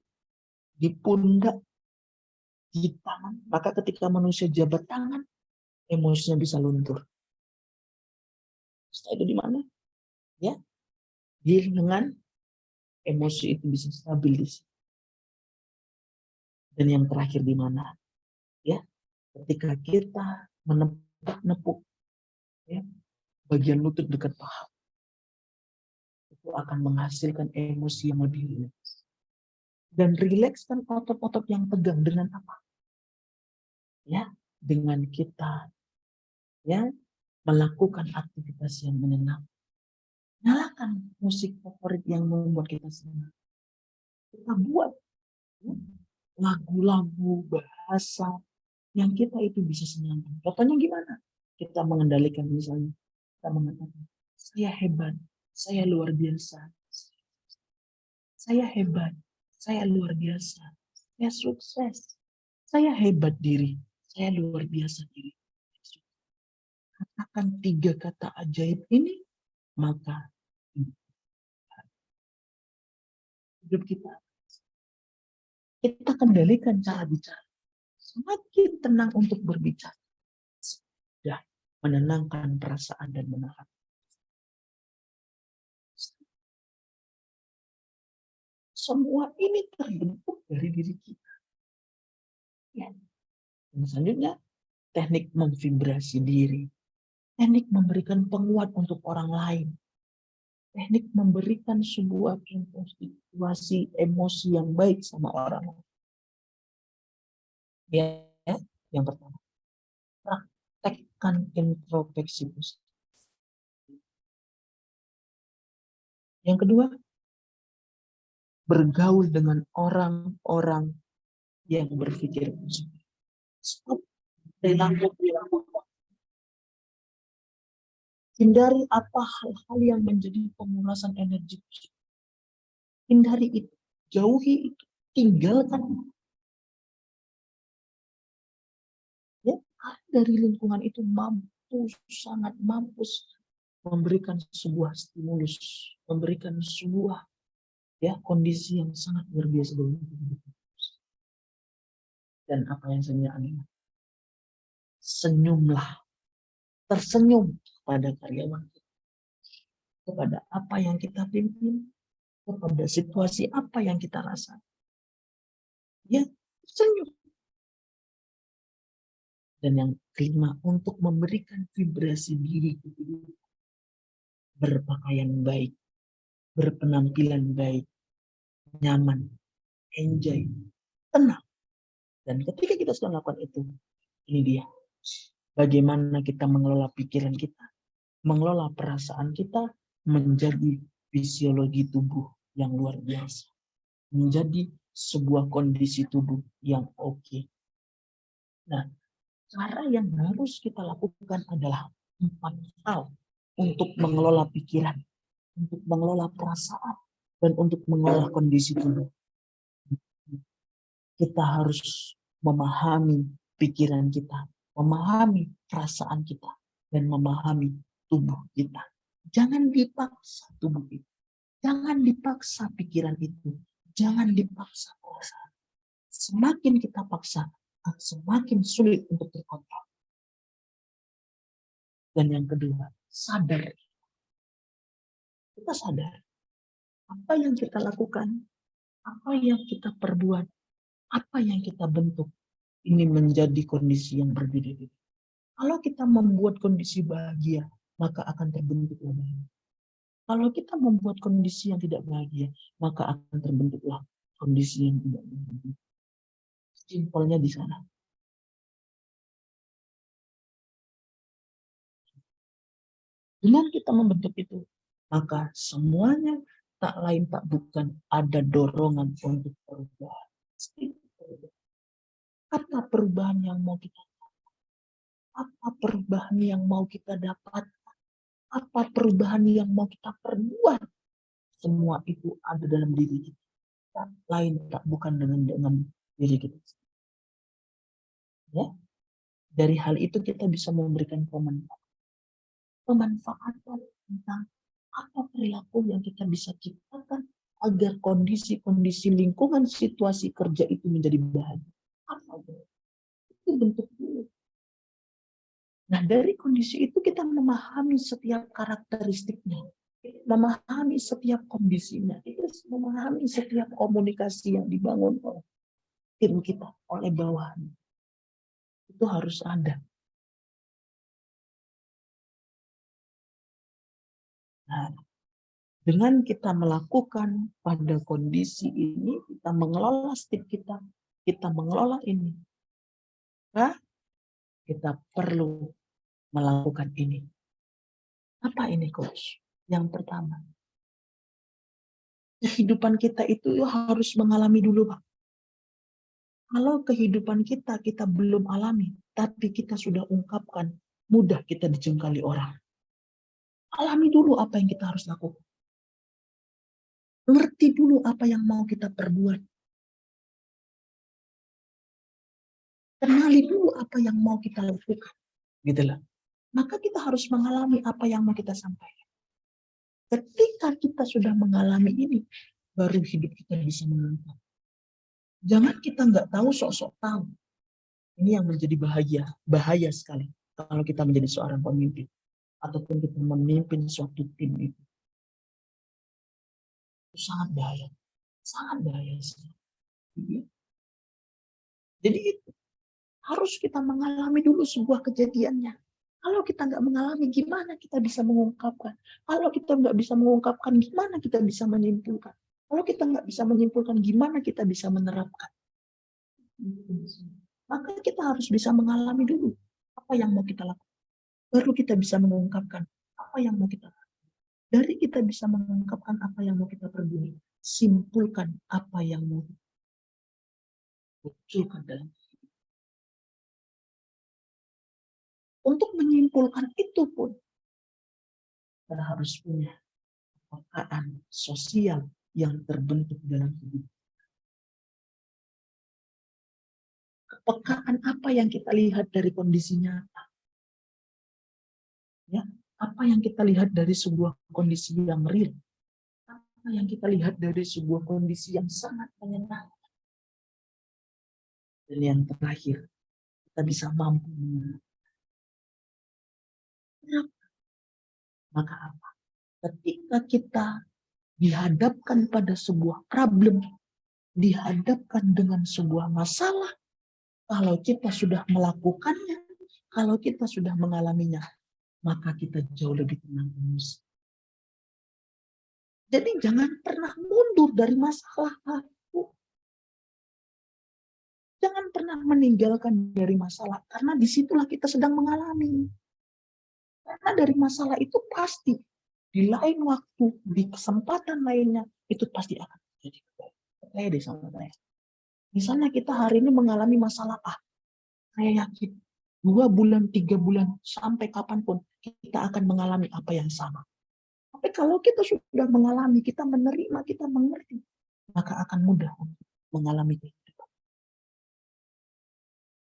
di pundak, di tangan. Maka ketika manusia jabat tangan, emosinya bisa luntur. Setelah itu di mana? Ya, di lengan, emosi itu bisa stabil di sini. Dan yang terakhir di mana? Ya, ketika kita menepuk-nepuk ya, bagian lutut dekat paha, itu akan menghasilkan emosi yang lebih rileks. Dan rilekskan otot-otot yang tegang dengan apa? Ya, dengan kita ya melakukan aktivitas yang menyenangkan. Nyalakan musik favorit yang membuat kita senang. Kita buat ya, lagu-lagu bahasa yang kita itu bisa senangkan. Contohnya gimana? Kita mengendalikan misalnya, kita mengatakan, saya hebat, saya luar biasa. Saya hebat, saya luar biasa. Saya sukses, saya hebat diri, saya luar biasa diri. akan 3 kata ajaib ini, maka hidup kita kendalikan cara bicara. Semakin tenang untuk berbicara, sudah menenangkan perasaan dan menahan. Semua ini terbentuk dari diri kita. Ya. Dan selanjutnya, teknik memvibrasi diri. Teknik memberikan penguat untuk orang lain. Teknik memberikan sebuah situasi emosi yang baik sama orang lain. Ya, yang pertama, praktekkan introspeksi positif. Yang kedua, bergaul dengan orang-orang yang berpikir positif. Stop perilaku. Hindari apa hal-hal yang menjadi pengurasan energi. Hindari itu, jauhi itu, tinggalkan. Ya, dari lingkungan itu sangat mampu memberikan sebuah stimulus, memberikan sebuah kondisi yang sangat luar biasa. Dan apa yang saya aneh, senyumlah, tersenyum pada karyawan, kepada apa yang kita pimpin, kepada situasi apa yang kita rasakan. Ya, senyum. Dan yang kelima, untuk memberikan vibrasi diri, berpakaian baik, berpenampilan baik, nyaman, enjoy, tenang. Dan ketika kita sudah melakukan itu, ini dia. Bagaimana kita mengelola pikiran kita, mengelola perasaan kita, menjadi fisiologi tubuh yang luar biasa. Menjadi sebuah kondisi tubuh yang oke. Nah, cara yang harus kita lakukan adalah 4 hal untuk mengelola pikiran, untuk mengelola perasaan, dan untuk mengelola kondisi tubuh. Kita harus memahami pikiran kita, memahami perasaan kita, dan memahami tubuh kita. Jangan dipaksa tubuh itu. Jangan dipaksa pikiran itu. Jangan dipaksa perasaan. Semakin kita paksa, semakin sulit untuk terkontrol. Dan yang kedua, sadar. Kita sadar. Apa yang kita lakukan, apa yang kita perbuat, apa yang kita bentuk, ini menjadi kondisi yang berbeda-beda. Kalau kita membuat kondisi bahagia, maka akan terbentuklah bahagia. Kalau kita membuat kondisi yang tidak bahagia, maka akan terbentuklah kondisi yang tidak bahagia. Simpelnya di sana. Dengan kita membentuk itu, maka semuanya tak lain tak bukan ada dorongan untuk perubahan. Apa perubahan yang mau kita dapat? Apa perubahan yang mau kita dapat? Apa perubahan yang mau kita perbuat? Semua itu ada dalam diri kita. Tak lain tak bukan dengan diri kita. Ya, dari hal itu kita bisa memberikan pemanfaatan tentang apa perilaku yang kita bisa ciptakan agar kondisi-kondisi lingkungan situasi kerja itu menjadi bahagia. Apa itu bentuk dulu. Nah, dari kondisi itu kita memahami setiap karakteristiknya, memahami setiap kondisinya, kita memahami setiap komunikasi yang dibangun oleh tim kita, oleh bawahan. Itu harus ada. Nah, dengan kita melakukan pada kondisi ini, kita mengelola stik kita mengelola ini. Nah, kita perlu melakukan ini. Apa ini, Coach? Yang pertama, kehidupan kita itu harus mengalami dulu, Pak. Kalau kehidupan kita belum alami, tapi kita sudah ungkapkan, mudah kita dijengkali orang. Alami dulu apa yang kita harus lakukan. Ngerti dulu apa yang mau kita perbuat. Kenali dulu apa yang mau kita lakukan. Gitu lah. maka kita harus mengalami apa yang mau kita sampaikan. Ketika kita sudah mengalami ini, baru hidup kita bisa mengungkap. Jangan kita nggak tahu sok-sok tahu. Ini yang menjadi bahaya sekali kalau kita menjadi seorang pemimpin ataupun kita memimpin suatu tim itu. Itu sangat bahaya sekali. Jadi itu harus kita mengalami dulu sebuah kejadiannya. Kalau kita nggak mengalami, gimana kita bisa mengungkapkan? Kalau kita nggak bisa mengungkapkan, gimana kita bisa menyimpulkan? Kalau kita nggak bisa menyimpulkan, gimana kita bisa menerapkan? Maka kita harus bisa mengalami dulu apa yang mau kita lakukan. Baru kita bisa mengungkapkan apa yang mau kita lakukan. Dari kita bisa mengungkapkan apa yang mau kita perbuat, simpulkan apa yang mau kita munculkan dalam hidup. Untuk menyimpulkan itu pun kita harus punya kepekaan sosial yang terbentuk dalam hidup. Kepekaan apa yang kita lihat dari kondisi nyata. Ya, apa yang kita lihat dari sebuah kondisi yang real. Apa yang kita lihat dari sebuah kondisi yang sangat menyenangkan. Dan yang terakhir, kita bisa mampu mengenal. Maka apa? Ketika kita dihadapkan pada sebuah problem, dihadapkan dengan sebuah masalah, kalau kita sudah melakukannya, kalau kita sudah mengalaminya, maka kita jauh lebih tenang emosi. Jadi jangan pernah mundur dari masalah. Jangan pernah meninggalkan dari masalah, karena disitulah kita sedang mengalami. Karena dari masalah itu pasti, di lain waktu, di kesempatan lainnya, itu pasti akan terjadi. Percaya deh sama saya. Misalnya kita hari ini mengalami masalah A, saya yakin 2 bulan, 3 bulan, sampai kapanpun kita akan mengalami apa yang sama. Tapi kalau kita sudah mengalami, kita menerima, kita mengerti, maka akan mudah untuk mengalami kehidupan.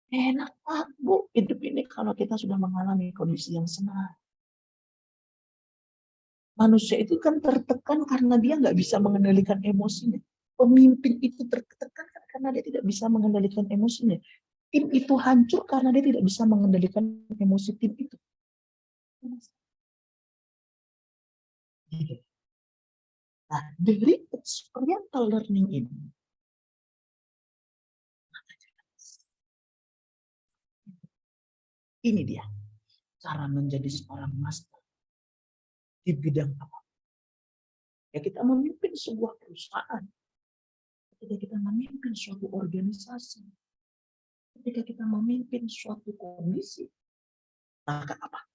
Enak banget, Bu, hidup ini kalau kita sudah mengalami kondisi yang senang. Manusia itu kan tertekan karena dia nggak bisa mengendalikan emosinya. Pemimpin itu tertekan karena dia tidak bisa mengendalikan emosinya. Tim itu hancur karena dia tidak bisa mengendalikan emosi tim itu. Nah, dari experiential learning ini dia cara menjadi seorang master di bidang apa? Ya, kita memimpin sebuah perusahaan, ketika kita memimpin suatu organisasi, ketika kita memimpin suatu kondisi, maka apa?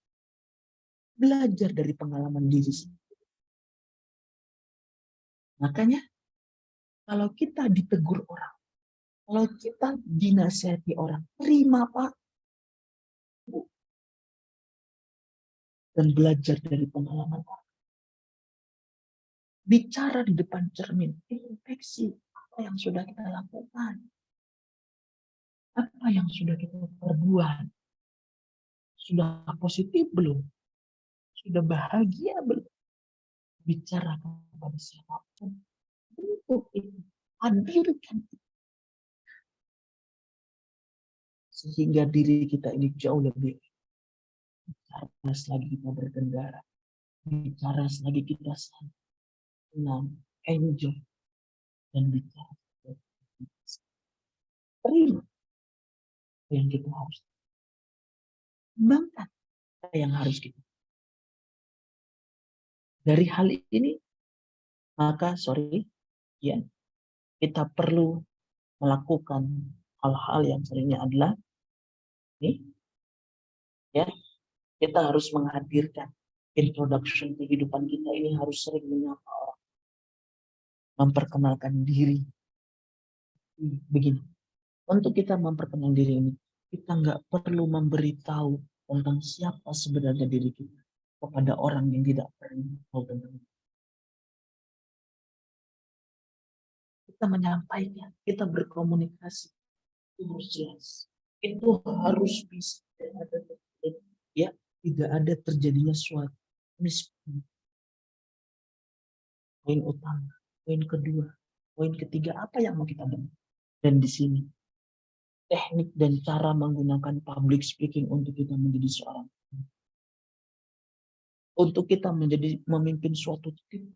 Belajar dari pengalaman diri sendiri. Makanya, kalau kita ditegur orang, kalau kita dinasihati orang, terima Pak. Dan belajar dari pengalaman orang. Bicara di depan cermin, introspeksi apa yang sudah kita lakukan. Apa yang sudah kita perbuat. Sudah positif belum? Sudah bahagia belum? Bicara kepada siapapun. Untuk itu, hadirkan. Sehingga diri kita ini jauh lebih bicara selagi kita berkendara. Bicara selagi kita senang, enjoy. Dan bicara. Terima yang kita harus. Kembangkan yang harus kita. Dari hal ini, maka ya, kita perlu melakukan hal-hal yang seringnya adalah ya, kita harus menghadirkan introduction kehidupan kita ini, harus sering menyapa orang, memperkenalkan diri. Begini, untuk kita memperkenalkan diri ini, kita nggak perlu memberitahu tentang siapa sebenarnya diri kita kepada orang yang tidak pernah tahu tentang kita. Kita menyampaikan, kita berkomunikasi, itu harus jelas, itu harus bisa, ya, tidak ada terjadinya suatu miskom. Poin utama, poin kedua, poin ketiga, apa yang mau kita bangun? Dan di sini teknik dan cara menggunakan public speaking untuk kita menjadi seorang, untuk kita menjadi memimpin suatu tim,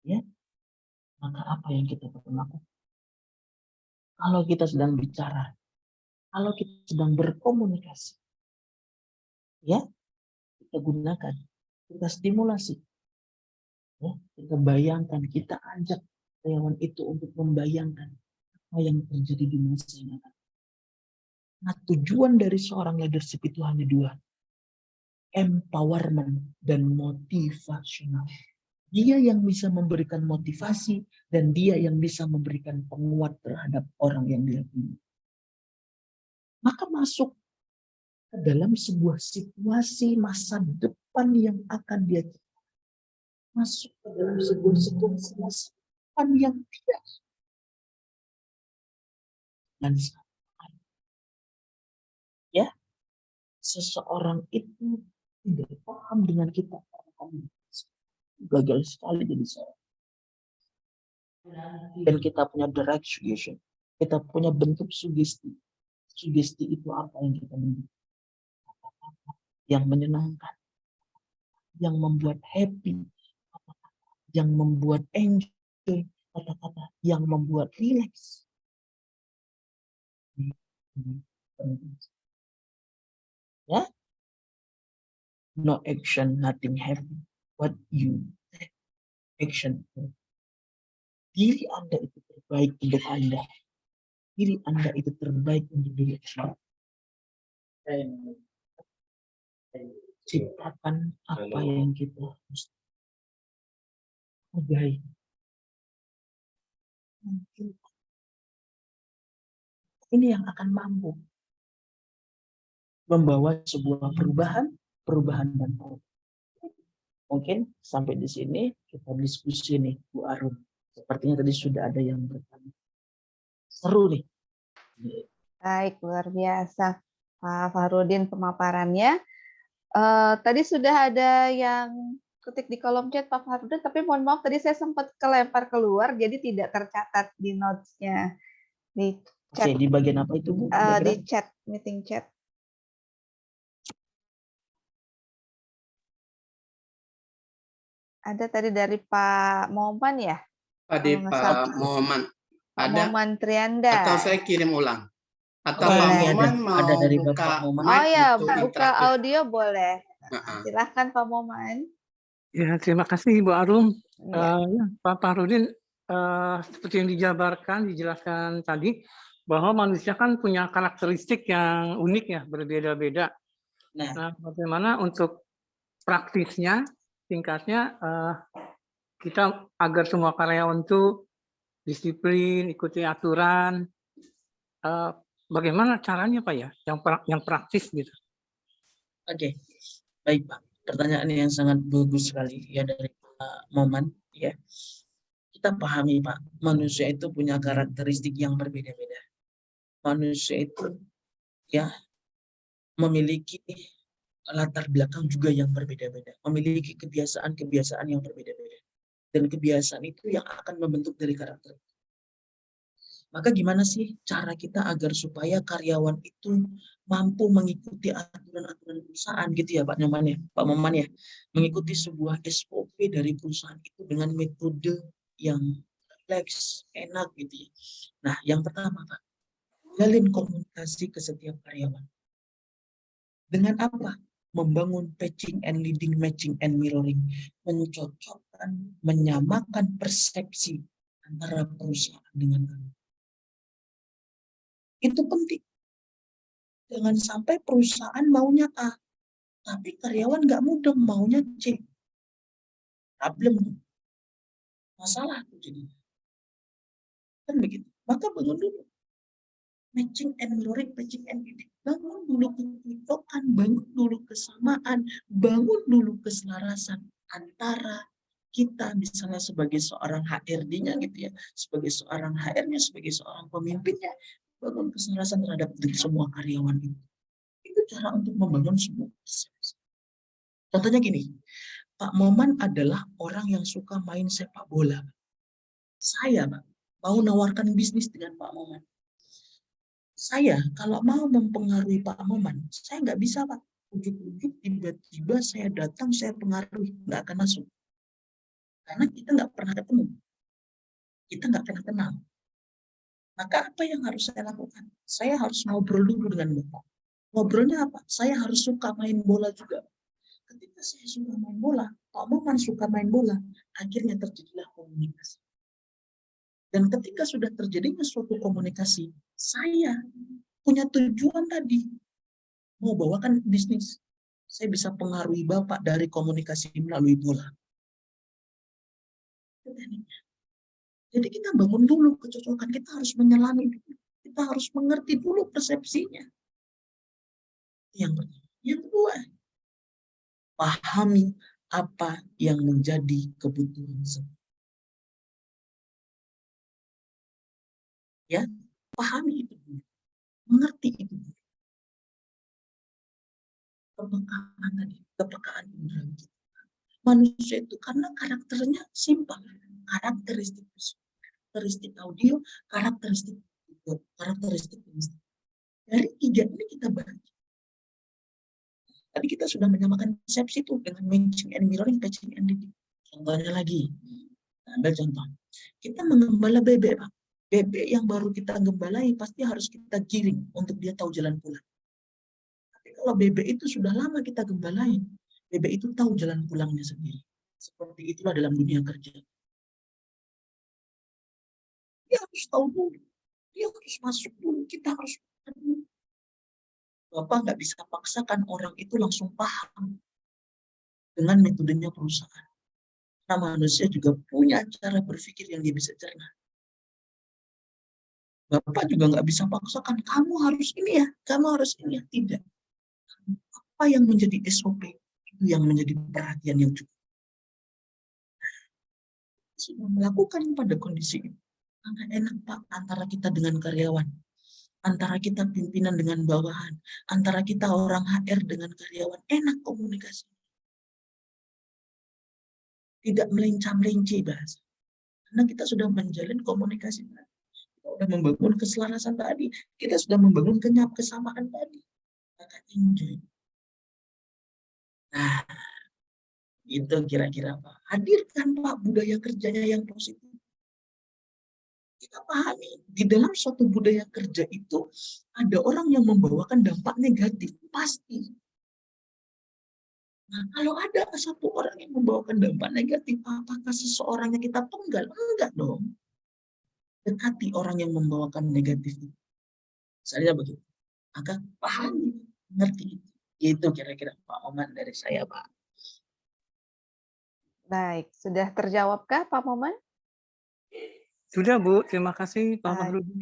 ya, maka apa yang kita perlu lakukan? Kalau kita sedang bicara, kalau kita sedang berkomunikasi, ya, kita gunakan, kita stimulasi, ya, kita bayangkan, kita ajak karyawan itu untuk membayangkan apa yang terjadi di masa yang akan. Nah, tujuan dari seorang leadership itu hanya dua, empowerment dan motivasional. Dia yang bisa memberikan motivasi dan dia yang bisa memberikan penguat terhadap orang yang dia pilih. Maka masuk ke dalam sebuah situasi masa depan yang akan dia ciptakan. Masuk ke dalam sebuah situasi masa depan yang tidak. Dan ya, seseorang itu tidak paham dengan kita. Gagal sekali jadi seorang. Dan kita punya direct suggestion. Kita punya bentuk sugesti. Sugesti itu apa yang kita bentuk? Yang menyenangkan. Yang membuat happy. Yang membuat enjoy. Kata-kata yang membuat relax. Ya? No action, nothing happen. What you take action. Diri Anda itu terbaik untuk Anda. Diri Anda itu terbaik untuk diri Anda. Ciptakan apa yang kita hargai. Ini yang akan mampu membawa sebuah perubahan dan perubahan. Mungkin sampai di sini kita diskusi nih, Bu Arum. Sepertinya tadi sudah ada yang bertanya. Seru nih. Baik, luar biasa Pak Fahrudin pemaparannya. Tadi sudah ada yang ketik di kolom chat Pak Fahrudin, tapi mohon maaf tadi saya sempat kelempar keluar, jadi tidak tercatat di notes-nya. Di chat. Oke, di bagian apa itu, Bu? Di chat, meeting chat. Ada tadi dari Pak Moman ya? Tadi Pak Moman. Ada? Moman Trianda. Atau saya kirim ulang? Atau Boleh. Pak Moman mau ada dari buka Bapak Moman. Oh ya, untuk buka interaktif? audio boleh. Silahkan Pak Moman. Ya, terima kasih Bu Arum. Ya. Pak Fahrudin, seperti yang dijelaskan tadi, bahwa manusia kan punya karakteristik yang unik ya, berbeda-beda. Nah, bagaimana untuk praktisnya, tingkatnya kita agar semua karyawan itu disiplin, ikuti aturan. Bagaimana caranya Pak ya, yang praktis gitu? Oke, baik Pak. Pertanyaan yang sangat bagus sekali ya dari Pak Moman. Ya, kita pahami Pak, manusia itu punya karakteristik yang berbeda-beda. Manusia itu ya memiliki latar belakang juga yang berbeda-beda, memiliki kebiasaan-kebiasaan yang berbeda-beda. Dan kebiasaan itu yang akan membentuk dari karakter. Maka gimana sih cara kita agar supaya karyawan itu mampu mengikuti aturan-aturan perusahaan gitu ya Pak Moman ya, Pak Moman ya, mengikuti sebuah SOP dari perusahaan itu dengan metode yang rileks, enak gitu ya. Nah, yang pertama Pak, jalin komunikasi ke setiap karyawan. Dengan apa? Membangun patching and leading, matching and mirroring, mencocokkan, menyamakan persepsi antara perusahaan dengan kami. Itu penting. Jangan sampai perusahaan maunya A, tapi karyawan nggak mudeng maunya C. Problem. Masalah itu jadi. Kan begitu. Maka bangun dulu. Matching and mirroring, matching and leading. Bangun dulu kecocokan, bangun dulu kesamaan, bangun dulu keselarasan antara kita misalnya sebagai seorang HRD-nya gitu ya, sebagai seorang HR-nya, sebagai seorang pemimpinnya, bangun keselarasan terhadap semua karyawan itu. Itu cara untuk membangun sebuah persepsi. Contohnya gini, Pak Moman adalah orang yang suka main sepak bola. Saya, Pak, mau nawarkan bisnis dengan Pak Moman. Saya kalau mau mempengaruhi Pak Moman, saya nggak bisa, Pak. Ujuk-ujuk tiba-tiba saya datang, saya pengaruhi, nggak akan masuk. Karena kita nggak pernah ketemu. Kita nggak pernah kenal. Maka apa yang harus saya lakukan? Saya harus ngobrol dulu dengan Bapak. Ngobrolnya apa? Saya harus suka main bola juga. Ketika saya suka main bola, Pak Moman suka main bola, akhirnya terjadilah komunikasi. Dan ketika sudah terjadinya suatu komunikasi, saya punya tujuan tadi, mau bawakan bisnis. Saya bisa pengaruhi Bapak dari komunikasi melalui bola. Jadi kita bangun dulu kecocokan, kita harus menyelami dulu. Kita harus mengerti dulu persepsinya. Yang pertama. Yang kedua, pahami apa yang menjadi kebutuhan semua. Ya, pahami itu dulu. Mengerti itu dulu. Kepekaan tadi, kepekaan indera kita. Manusia itu karena karakternya simpel, karakteristik audio, karakteristik video, karakteristik insting. Dari 3 ini kita bagi. Tadi kita sudah menyamakan persepsi itu dengan matching and mirroring, matching and leading. Contohnya lagi, ambil contoh. Kita menggembala bebek, Pak. Bebek yang baru kita gembalai pasti harus kita giring untuk dia tahu jalan pulang. Tapi kalau bebek itu sudah lama kita gembalai, bebek itu tahu jalan pulangnya sendiri. Seperti itulah dalam dunia kerja. Dia harus tahu dulu. Dia harus masuk dulu. Kita harus dulu. Bapak nggak bisa paksakan orang itu langsung paham dengan metodenya perusahaan. Karena manusia juga punya cara berpikir yang dia bisa cerna. Bapak juga nggak bisa paksakan, kamu harus ini ya, kamu harus ini ya. Tidak. Apa yang menjadi SOP, itu yang menjadi perhatian yang cukup. Sudah melakukan pada kondisi itu. Karena enak, Pak, antara kita dengan karyawan. Antara kita pimpinan dengan bawahan. Antara kita orang HR dengan karyawan. Enak komunikasi. Tidak melencang-lenceng bahasa. Karena kita sudah menjalin komunikasi tadi. Kita sudah membangun keselarasan tadi. Kita sudah membangun kesamaan tadi. Maka enjoy. Nah, itu kira-kira Pak. Hadirkan Pak budaya kerjanya yang positif. Kita pahami, di dalam suatu budaya kerja itu, ada orang yang membawakan dampak negatif. Pasti. Nah, kalau ada satu orang yang membawakan dampak negatif, apakah seseorang yang kita tunggal? Enggak dong. Dekati orang yang membawakan negatif itu. Misalnya begitu. Maka pahami, ngerti itu. Itu kira-kira Pak Moman dari saya, Pak. Baik, sudah terjawabkah Pak Moman? Sudah, Bu. Terima kasih, Pak Oke, Mahrudin.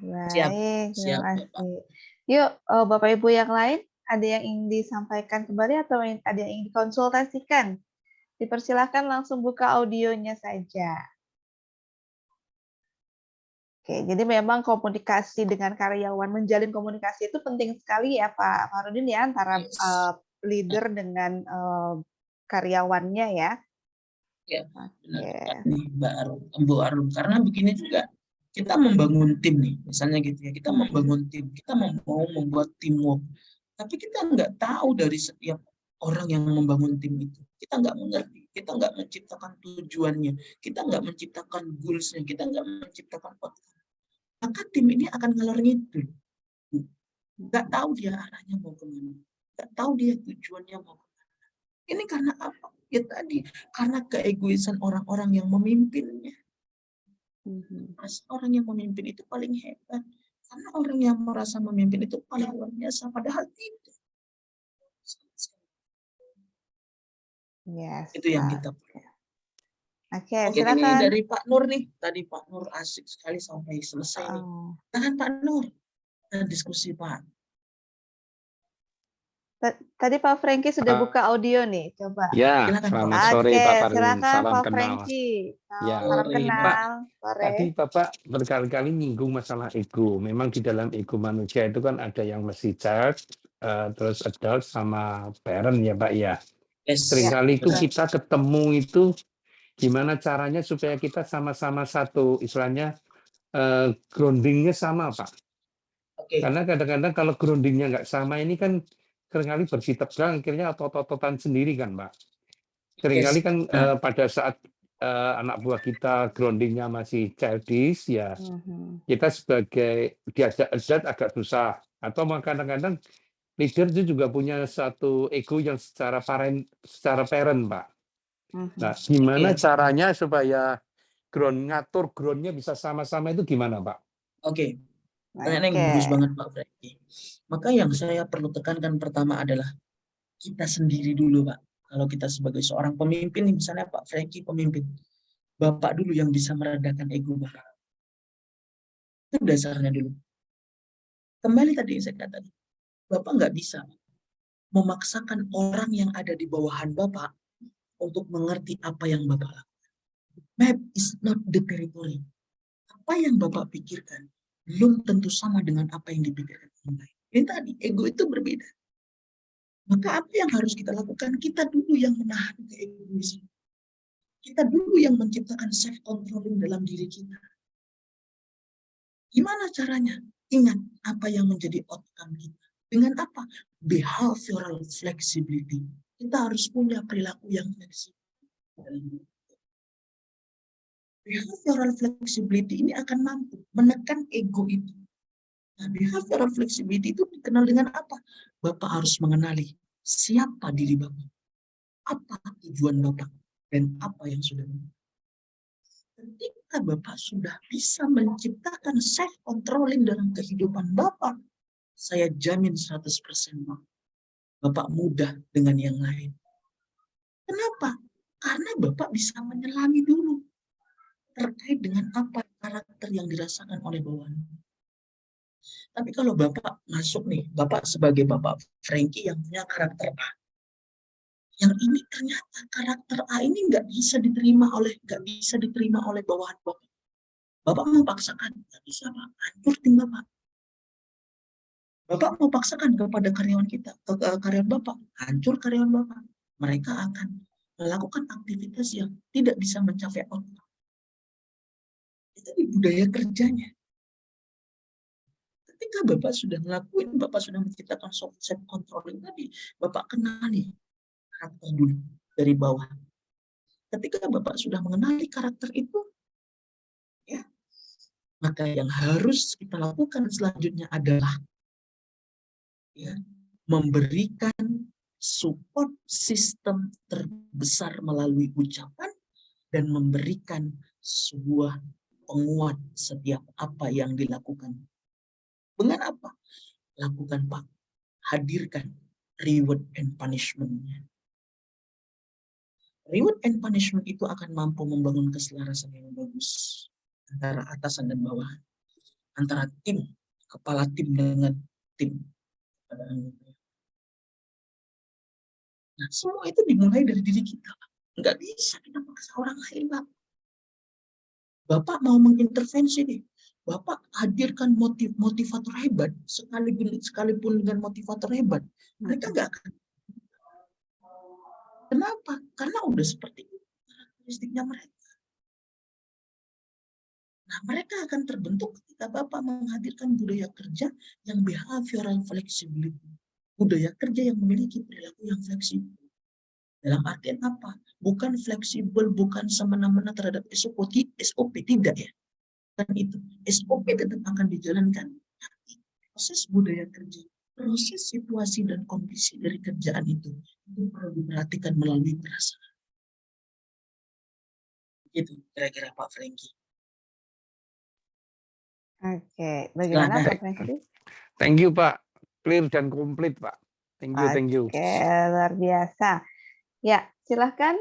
baik, Siap, terima Bapak. kasih. Yuk, Bapak Ibu yang lain, ada yang ingin disampaikan kembali atau ada yang ingin dikonsultasikan? Dipersilahkan langsung buka audionya saja. Oke, jadi memang komunikasi dengan karyawan, menjalin komunikasi itu penting sekali ya Pak Mahrudin ya, antara leader dengan karyawannya ya. Ya, benar nih Mbak Arum. Karena begini juga, kita membangun tim nih, misalnya gitu ya, kita membangun tim, kita mau membuat teamwork, tapi kita nggak tahu dari setiap orang yang membangun tim itu, kita nggak mengerti, kita nggak menciptakan tujuannya, kita nggak menciptakan goals-nya, kita nggak menciptakan outcome, maka tim ini akan ngalor ngidul, nggak tahu dia arahnya mau kemana, nggak tahu dia tujuannya mau kemana. Ini karena apa? Ya tadi, karena keegoisan orang-orang yang memimpinnya. Orang yang memimpin itu paling hebat. Karena orang yang merasa memimpin itu paling luar biasa, padahal tidak. Yes, Itu yang kita perlu. Oke, Oke, silakan. ini dari Pak Nur nih. Tadi Pak Nur asik sekali sampai selesai nih. Tahan Pak Nur. Kita diskusi Pak. Tadi Pak Franky sudah buka audio nih, coba. Ya, Silakan, selamat Pak. sore Pak Farun. Silakan Salam Pak kenal. Franky. Ya, Salam kenal. Pak, Sore. tadi Bapak berkali-kali nyinggung masalah ego. Memang di dalam ego manusia itu kan ada yang mesti charge, terus adult sama parent ya Pak ya. Yes. Seringkali itu betul. kita ketemu itu gimana caranya supaya kita sama-sama satu, istilahnya grounding-nya sama Pak. Oke. Karena kadang-kadang kalau grounding-nya nggak sama ini kan seringkali bersitegang akhirnya otot-ototan sendiri kan Pak. Seringkali Yes. kan Nah, pada saat anak buah kita grounding-nya masih childish ya kita sebagai diajak adat agak susah, atau kadang-kadang leader itu juga punya satu ego yang secara parent Pak. Nah, gimana Oke. caranya supaya ngatur groundnya bisa sama-sama itu gimana Pak? Oke. Pertanyaan yang bagus banget Pak Franky. Maka yang saya perlu tekankan pertama adalah kita sendiri dulu Pak. Kalau kita sebagai seorang pemimpin, misalnya Pak Franky pemimpin, Bapak dulu yang bisa meredakan ego Bapak. Itu dasarnya dulu. Kembali tadi yang saya katakan, Bapak nggak bisa memaksakan orang yang ada di bawahan Bapak untuk mengerti apa yang Bapak lakukan. Map is not the territory. Apa yang Bapak pikirkan belum tentu sama dengan apa yang dipikirkan orang lain. Ini tadi, ego itu berbeda. Maka apa yang harus kita lakukan? Kita dulu yang menahan keegoisan. Kita dulu yang menciptakan self-controlling dalam diri kita. Gimana caranya? Ingat apa yang menjadi outcome kita. Dengan apa? Behavioral flexibility. Kita harus punya perilaku yang fleksibel. Behavioral flexibility ini akan mampu menekan ego itu. Nah, behavioral flexibility itu dikenal dengan apa? Bapak harus mengenali siapa diri Bapak, apa tujuan Bapak, dan apa yang sudah Bapak. Ketika Bapak sudah bisa menciptakan self-controlling dalam kehidupan Bapak, saya jamin 100% Bapak mudah dengan yang lain. Kenapa? Karena Bapak bisa menyelami dulu terkait dengan apa karakter yang dirasakan oleh bawahan. Tapi kalau Bapak masuk nih, Bapak sebagai Bapak Franky yang punya karakter A, yang ini ternyata karakter A ini nggak bisa diterima oleh bawahan Bapak. Bapak mau paksakan, nggak bisa Pak, hancur tim Bapak. Bapak mau paksakan kepada karyawan kita, karyawan Bapak, hancur karyawan Bapak. Mereka akan melakukan aktivitas yang tidak bisa mencapai outcome. Itu di budaya kerjanya. Ketika Bapak sudah ngelakuin, Bapak sudah menciptakan self-controlling tadi, Bapak kenali karakter dulu dari bawah. Ketika Bapak sudah mengenali karakter itu, ya, maka yang harus kita lakukan selanjutnya adalah ya, memberikan support sistem terbesar melalui ucapan dan memberikan sebuah penguat setiap apa yang dilakukan. Dengan apa? Lakukan Pak. Hadirkan reward and punishment-nya. Reward and punishment itu akan mampu membangun keselarasan yang bagus antara atasan dan bawahan, antara tim, kepala tim dengan tim. Nah, semua itu dimulai dari diri kita. Nggak bisa kita paksa orang lain, Pak. Bapak mau mengintervensi nih. Bapak hadirkan motivator hebat, sekalipun dengan motivator hebat, mereka nggak akan. Kenapa? Karena udah seperti itu karakteristiknya mereka. Nah, mereka akan terbentuk ketika Bapak menghadirkan budaya kerja yang behavioral flexibility. Budaya kerja yang memiliki perilaku yang fleksibel. Dalam artian apa? Bukan fleksibel, bukan semena-mena terhadap SOP, tidak ya. Kan itu SOP tetap akan dijalankan. Proses budaya kerja, proses situasi dan kondisi dari kerjaan itu perlu diperhatikan melalui perasaan. Itu kira-kira Pak Franky. Oke, bagaimana Pak Franky? Thank you Pak, clear dan komplit Pak. Thank you. Oke, luar biasa. Ya, silahkan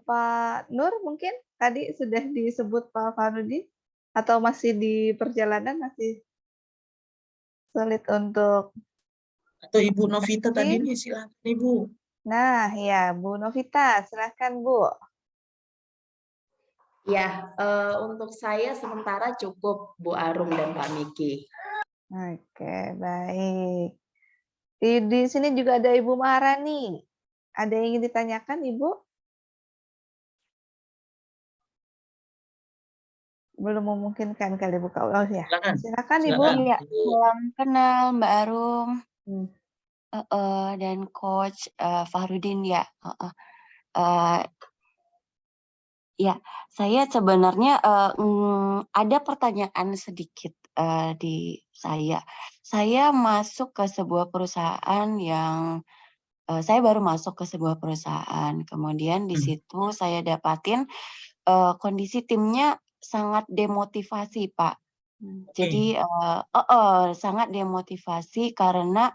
Pak Nur, mungkin tadi sudah disebut Pak Farudin atau masih di perjalanan, masih sulit untuk. Atau Ibu Novita tadi nih, silahkan Ibu. Nah, ya Bu Novita, silahkan Bu. Ya, untuk saya sementara cukup Bu Arum dan Pak Miki. Oke, baik. Di sini juga ada Ibu Maharani. Ada yang ingin ditanyakan, Ibu? Belum memungkinkan kali buka. Oh ya, Silakan. silakan Ibu. Silakan. Iya, salam kenal Mbak Arum Hmm. dan Coach Fahrudin ya. Ya, saya sebenarnya ada pertanyaan sedikit di saya. Saya masuk ke sebuah perusahaan yang saya baru masuk ke sebuah perusahaan. Kemudian di situ saya dapatin kondisi timnya sangat demotivasi, Pak. Jadi sangat demotivasi karena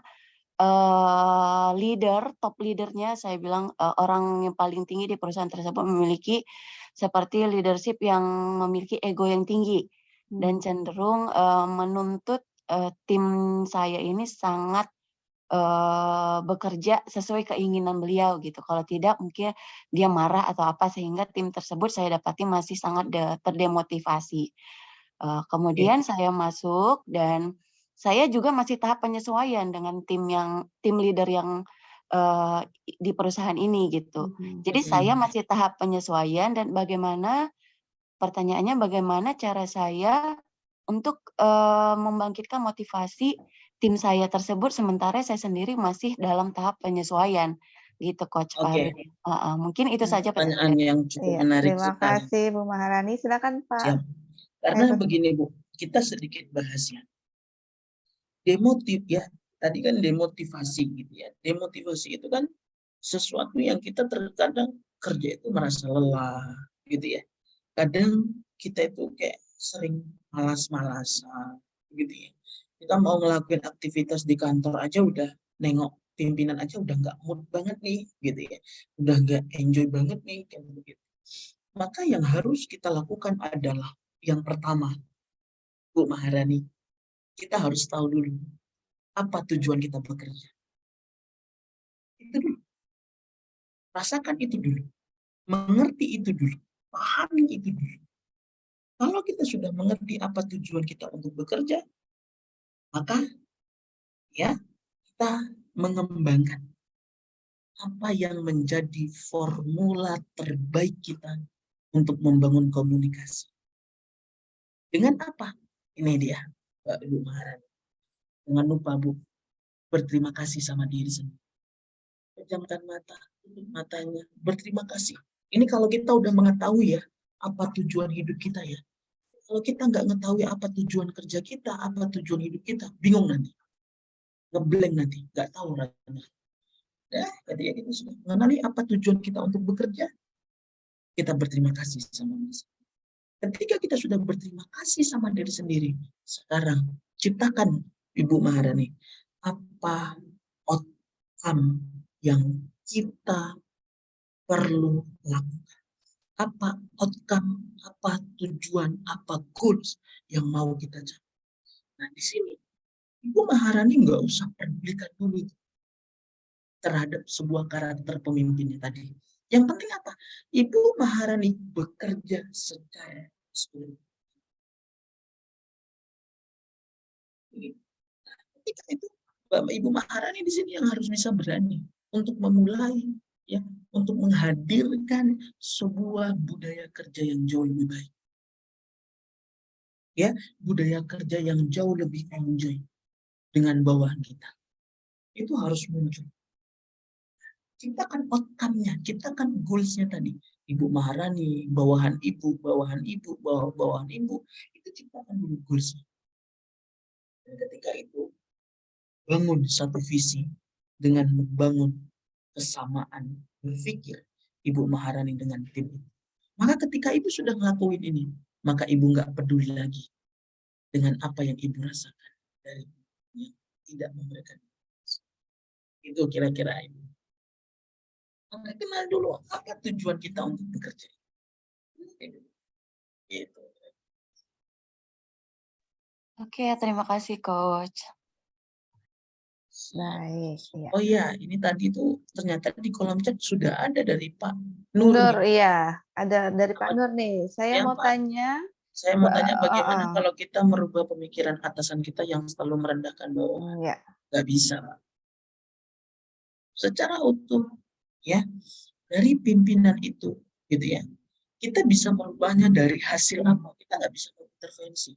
top leadernya saya bilang orang yang paling tinggi di perusahaan tersebut memiliki seperti leadership yang memiliki ego yang tinggi dan cenderung menuntut tim saya ini sangat bekerja sesuai keinginan beliau gitu. Kalau tidak mungkin dia marah atau apa sehingga tim tersebut saya dapati masih sangat terdemotivasi. Kemudian saya masuk dan saya juga masih tahap penyesuaian dengan tim leader yang di perusahaan ini gitu. Jadi saya masih tahap penyesuaian dan pertanyaannya bagaimana cara saya untuk membangkitkan motivasi tim saya tersebut sementara saya sendiri masih dalam tahap penyesuaian gitu Coach Fahrudin. Mungkin itu saja Pertanyaan yang cukup menarik Terima sekali. kasih Bu Maharani. Silakan Pak. Siap. Karena begini Bu, kita sedikit bahas ya. Tadi kan demotivasi gitu ya. Demotivasi itu kan sesuatu yang kita terkadang kerja itu merasa lelah gitu ya. Kadang kita itu kayak sering malas-malasan gitu ya. Kita mau ngelakuin aktivitas di kantor aja udah nengok pimpinan aja udah nggak mood banget nih gitu ya. Udah nggak enjoy banget nih kayak begitu. Maka yang harus kita lakukan adalah yang pertama, Bu Maharani, kita harus tahu dulu apa tujuan kita bekerja. Itu dulu. Rasakan itu dulu. Mengerti itu dulu. Pahami itu dulu. Kalau kita sudah mengerti apa tujuan kita untuk bekerja, maka ya kita mengembangkan apa yang menjadi formula terbaik kita untuk membangun komunikasi. Dengan apa? Ini dia, Mbak Ibu Maharani. Jangan lupa Bu, berterima kasih sama diri sendiri. Pejamkan mata, tutup matanya, berterima kasih. Ini kalau kita udah mengetahui ya, apa tujuan hidup kita ya. Kalau kita nggak mengetahui apa tujuan kerja kita, apa tujuan hidup kita, bingung nanti. Ngeblank nanti, nggak tahu rasanya. Ya, ketika kita sudah mengenali apa tujuan kita untuk bekerja, kita berterima kasih sama Mas. Ketika kita sudah berterima kasih sama diri sendiri, sekarang ciptakan Ibu Maharani, apa outcome yang kita perlu lakukan. Apa outcome, apa tujuan, apa goals yang mau kita capai. Nah di sini, Ibu Maharani nggak usah pedulikan dulu terhadap sebuah karakter pemimpinnya tadi. Yang penting apa? Ibu Maharani bekerja secara spiritual. Ketika itu, Ibu Maharani di sini yang harus bisa berani untuk memulai, ya, untuk menghadirkan sebuah budaya kerja yang jauh lebih baik. Ya, budaya kerja yang jauh lebih enjoy dengan bawahan kita. Itu harus muncul. Ciptakan outcome-nya, ciptakan goals-nya tadi. Ibu Maharani, bawahan ibu, bawahan ibu, itu ciptakan dulu goals-nya. Dan ketika itu, bangun satu visi dengan membangun kesamaan berpikir Ibu Maharani dengan tim itu. Maka ketika ibu sudah ngelakuin ini, maka ibu nggak peduli lagi dengan apa yang ibu rasakan dari yang tidak memberikan. Itu kira-kira ibu. Maka kenal dulu apa tujuan kita untuk bekerja. Gitu. Oke, terima kasih Coach. Baik. Ya. Oh iya, ini tadi tuh ternyata di kolom chat sudah ada dari Pak Nur. Iya, ada dari Pak Nur nih. Saya mau tanya. Saya mau tanya bagaimana kalau kita merubah pemikiran atasan kita yang selalu merendahkan bawahan. Ya. Nggak bisa, Pak. secara utuh, ya, dari pimpinan itu, gitu ya. Kita bisa merubahnya dari hasil apa? Kita nggak bisa mengintervensi.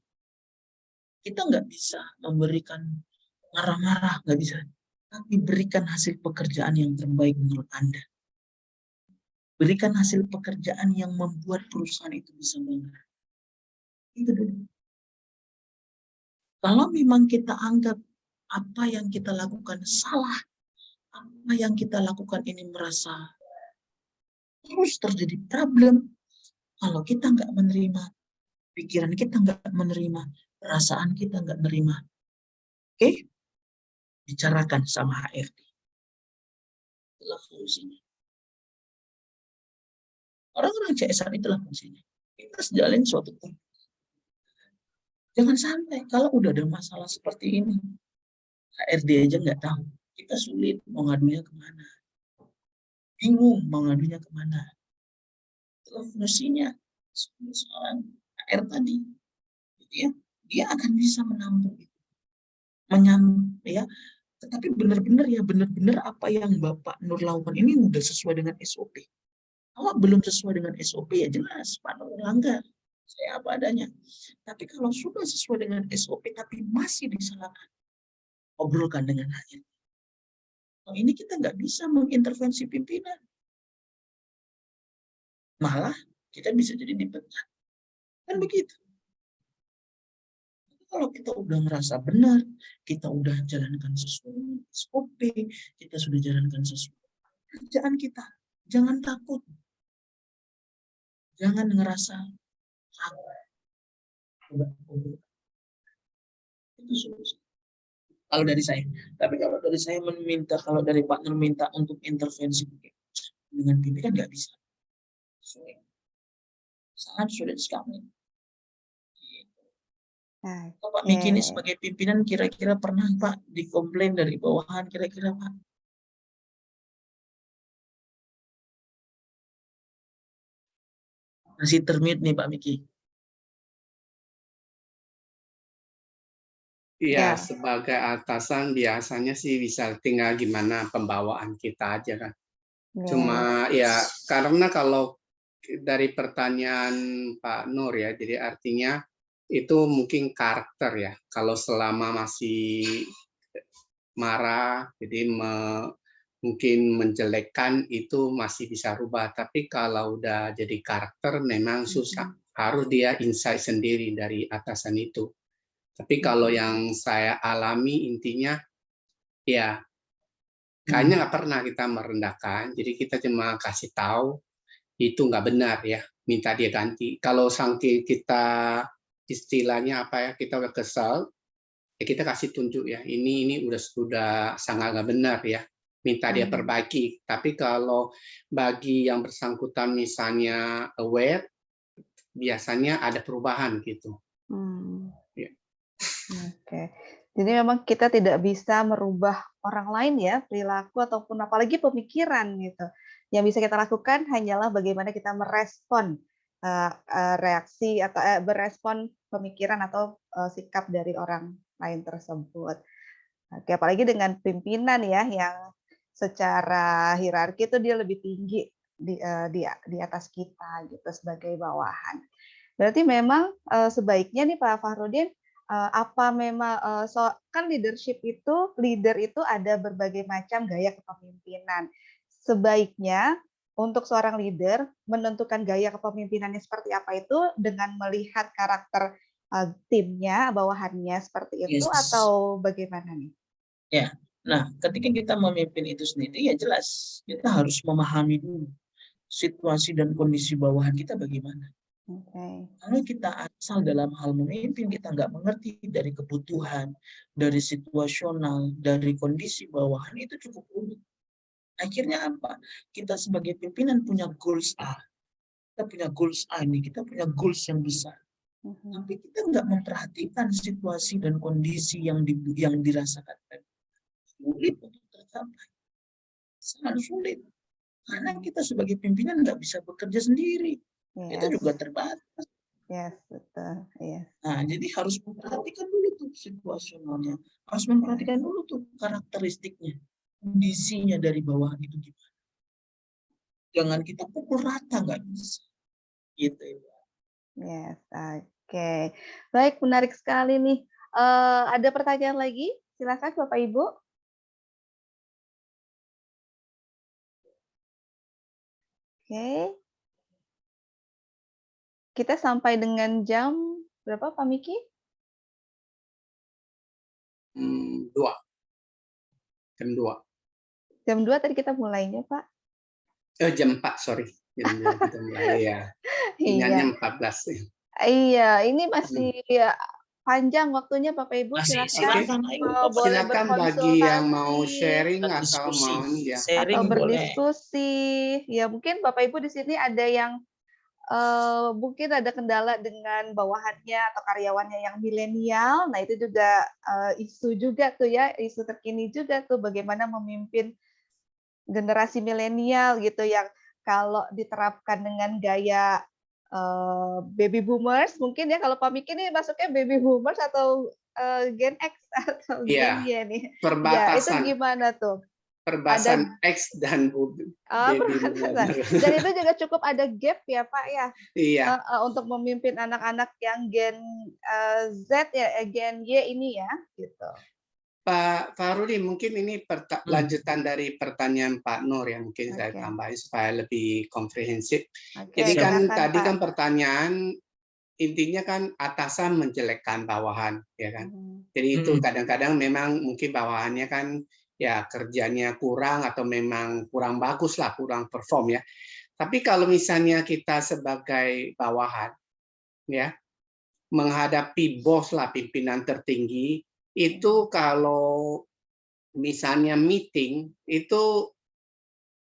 Kita nggak bisa memberikan marah-marah, nggak bisa. Tapi berikan hasil pekerjaan yang terbaik menurut Anda. Berikan hasil pekerjaan yang membuat perusahaan itu bisa bangga. Itu dulu. Kalau memang kita anggap apa yang kita lakukan salah, apa yang kita lakukan ini merasa terus terjadi problem, kalau kita nggak menerima, pikiran kita nggak menerima, perasaan kita nggak menerima, oke? Bicarakan sama HRD. Itulah fungsinya. Orang-orang CSR itulah fungsinya. Kita sejalin suatu tim. Jangan sampai kalau udah ada masalah seperti ini, HRD aja nggak tahu. Kita sulit mau ngadunya kemana. Bingung mau ngadunya kemana. Itulah fungsinya seorang HR tadi. Gitu ya. Dia akan bisa menampung itu. Ya. Tetapi benar-benar apa yang Bapak Nur lakukan ini udah sesuai dengan SOP. Kalau belum sesuai dengan SOP ya jelas Pak Nur langgar. Saya apa adanya. Tapi kalau sudah sesuai dengan SOP tapi masih disalahkan, obrolkan dengan HR. Oh, ini kita nggak bisa mengintervensi pimpinan. Malah kita bisa jadi dipecat. Kan begitu. Kalau kita udah merasa benar, kita udah jalankan sesuai SOP, kita sudah jalankan sesuai kerjaan kita. Jangan takut. Jangan ngerasa takut. Itu solusi. Kalau dari saya. Tapi kalau dari saya meminta, kalau dari partner minta untuk intervensi dengan pimpinan nggak bisa. Sulit. Sangat sulit sekali. Nah, Pak Miki ini sebagai pimpinan kira-kira pernah Pak dikomplain dari bawahan kira-kira Pak? Masih termute nih Pak Miki. Iya, sebagai atasan biasanya sih bisa tinggal gimana pembawaan kita aja kan. Cuma ya karena kalau dari pertanyaan Pak Nur ya, jadi artinya itu mungkin karakter ya. Kalau selama masih marah, jadi mungkin menjelekkan itu masih bisa rubah. Tapi kalau udah jadi karakter memang susah. Harus dia insight sendiri dari atasan itu. Tapi kalau yang saya alami intinya ya kayaknya nggak pernah kita merendahkan. Jadi kita cuma kasih tahu itu nggak benar ya, minta dia ganti. Kalau saking kita istilahnya apa ya, kita udah kesal, ya kita kasih tunjuk ya, ini udah sangat nggak benar ya, minta dia perbaiki. Tapi kalau bagi yang bersangkutan misalnya aware, biasanya ada perubahan gitu. Ya. Oke. Jadi memang kita tidak bisa merubah orang lain ya, perilaku ataupun apalagi pemikiran gitu. Yang bisa kita lakukan hanyalah bagaimana kita merespon reaksi atau berespon pemikiran atau sikap dari orang lain tersebut. Oke, apalagi dengan pimpinan ya yang secara hierarki itu dia lebih tinggi di atas kita gitu sebagai bawahan. Berarti memang sebaiknya nih Pak Fahrudin apa memang kan leader itu ada berbagai macam gaya kepemimpinan. Sebaiknya untuk seorang leader menentukan gaya kepemimpinannya seperti apa itu dengan melihat karakter timnya, bawahannya seperti itu atau bagaimana nih? Ya, nah ketika kita memimpin itu sendiri ya jelas kita harus memahami dulu situasi dan kondisi bawahan kita bagaimana. Kalau kita asal dalam hal memimpin, kita nggak mengerti dari kebutuhan, dari situasional, dari kondisi bawahan, itu cukup rumit. Akhirnya apa? Kita sebagai pimpinan punya goals A. Kita punya goals A ini, kita punya goals yang besar. Tapi kita nggak memperhatikan situasi dan kondisi yang dirasakan. Sulit untuk tercapai. Sangat sulit. Karena kita sebagai pimpinan nggak bisa bekerja sendiri. Itu juga terbatas. Betul. Nah, jadi harus memperhatikan dulu tuh situasionalnya. Harus memperhatikan dulu tuh karakteristiknya. kondisinya dari bawah itu gimana. Jangan kita pukul rata, nggak bisa. Gitu ya. Yes, oke. Baik, menarik sekali nih. Ada pertanyaan lagi? Silakan Bapak Ibu. Oke. Kita sampai dengan jam berapa Pak Miki? 2. Jam 2. Jam 2 tadi kita mulainya, Pak. Jam 4, sorry. Jam 2 kita mulai, ya. Ingatnya 14. Iya, ini masih ya, panjang waktunya Bapak Ibu, Silakan, ayo, boleh Silakan bagi yang mau berkonsultasi sharing atau diskusi. mau ya. Sharing atau boleh. berdiskusi. Ya mungkin Bapak Ibu di sini ada yang mungkin ada kendala dengan bawahannya atau karyawannya yang milenial. Nah, itu juga isu juga tuh ya, isu terkini juga tuh bagaimana memimpin generasi milenial gitu yang kalau diterapkan dengan gaya baby boomers mungkin ya, kalau Pak Miki ini masuknya baby boomers atau Gen X atau Gen Y nih. Ya, itu Perbatasan. gimana tuh? Perbatasan X dan baby Perbatasan. Dan itu juga cukup ada gap ya Pak ya. Iya. Untuk memimpin anak-anak yang Gen Z ya, Gen Y ini ya, gitu. Pak Farudi, mungkin ini lanjutan dari pertanyaan Pak Nur yang mungkin saya tambahin supaya lebih komprehensif. Jadi kan tadi Pak. kan pertanyaan intinya kan atasan menjelekkan bawahan, ya kan. Jadi itu kadang-kadang memang mungkin bawahannya kan ya kerjanya kurang atau memang kurang bagus lah, kurang perform ya. Tapi kalau misalnya kita sebagai bawahan ya menghadapi bos lah, pimpinan tertinggi, itu kalau misalnya meeting itu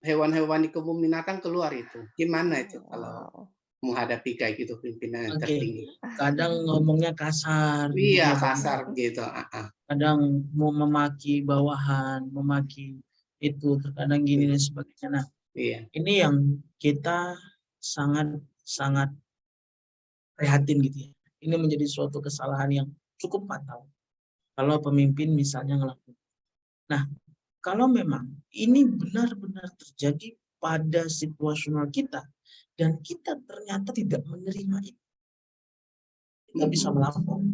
hewan-hewan di kebun binatang keluar itu. Gimana itu kalau menghadapi kayak gitu pimpinan yang tertinggi? Kadang ngomongnya kasar. Iya, gitu, kasar gitu. Kadang mau memaki bawahan, memaki itu, terkadang gini dan sebagainya. Nah, ini yang kita sangat prihatin gitu ya. Ini menjadi suatu kesalahan yang cukup fatal kalau pemimpin misalnya ngelakuin. Nah, kalau memang ini benar-benar terjadi pada situasional kita dan kita ternyata tidak menerima itu, kita bisa melapor.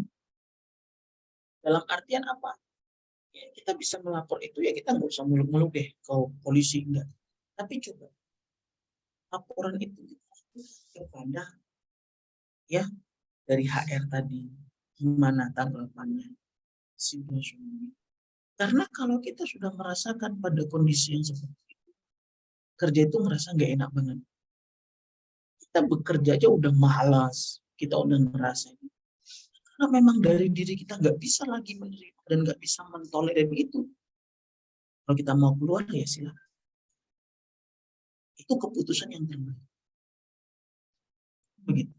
Dalam artian apa? Ya, kita bisa melapor itu ya, kita nggak usah muluk-muluk deh ke polisi, enggak. Tapi coba laporan itu kepada ya dari HR tadi, gimana tanggapannya, situasionalnya. Karena kalau kita sudah merasakan pada kondisi yang seperti itu, kerja itu merasa nggak enak banget. Kita bekerja aja udah malas, kita udah ngerasain. Karena memang dari diri kita nggak bisa lagi menerima dan nggak bisa mentolerir itu. Kalau kita mau keluar ya silakan. Itu keputusan yang terbaik. Begitu.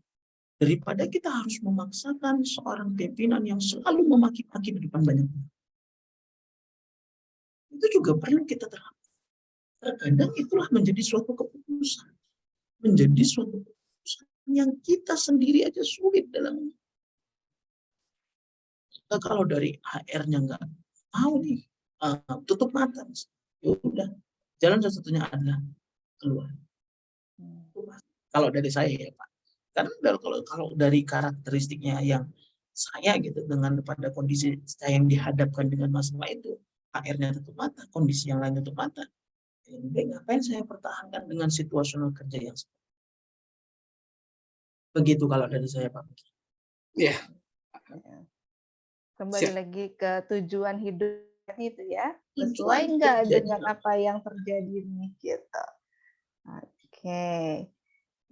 Daripada kita harus memaksakan seorang pimpinan yang selalu memaki-maki di depan banyak orang. Itu juga perlu kita terapkan. Terkadang itulah menjadi suatu keputusan. Menjadi suatu keputusan yang kita sendiri aja sulit dalam. Kalau dari HR-nya nggak mau nih, tutup mata. Ya udah, jalan satu-satunya adalah keluar. Kalau dari saya ya Pak. Karena kalau dari karakteristiknya yang saya gitu, dengan pada kondisi saya yang dihadapkan dengan masalah itu, HR-nya tutup mata, kondisi yang lain tutup mata. Jadi ngapain saya pertahankan dengan situasional kerja yang seperti itu? Begitu kalau dari saya Pak. Iya. Kembali lagi ke tujuan hidup itu ya, sesuai nggak dengan apa yang terjadi nih gitu. Oke.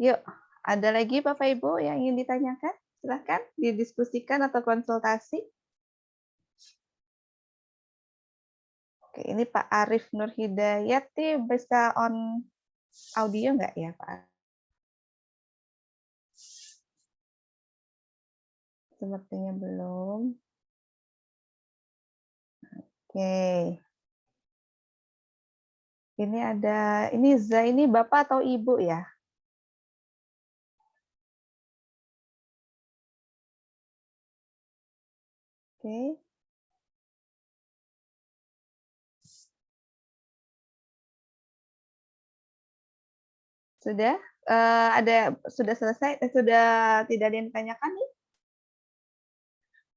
Yuk, ada lagi Bapak Ibu yang ingin ditanyakan? Silahkan didiskusikan atau konsultasi. Oke, ini Pak Arif Nur Hidayat nih, bisa on audio nggak ya Pak? Sepertinya belum. Oke. Ini ada, ini Zaini Bapak atau Ibu ya? Oke. Sudah? Sudah selesai? Sudah tidak ada yang ditanyakan nih?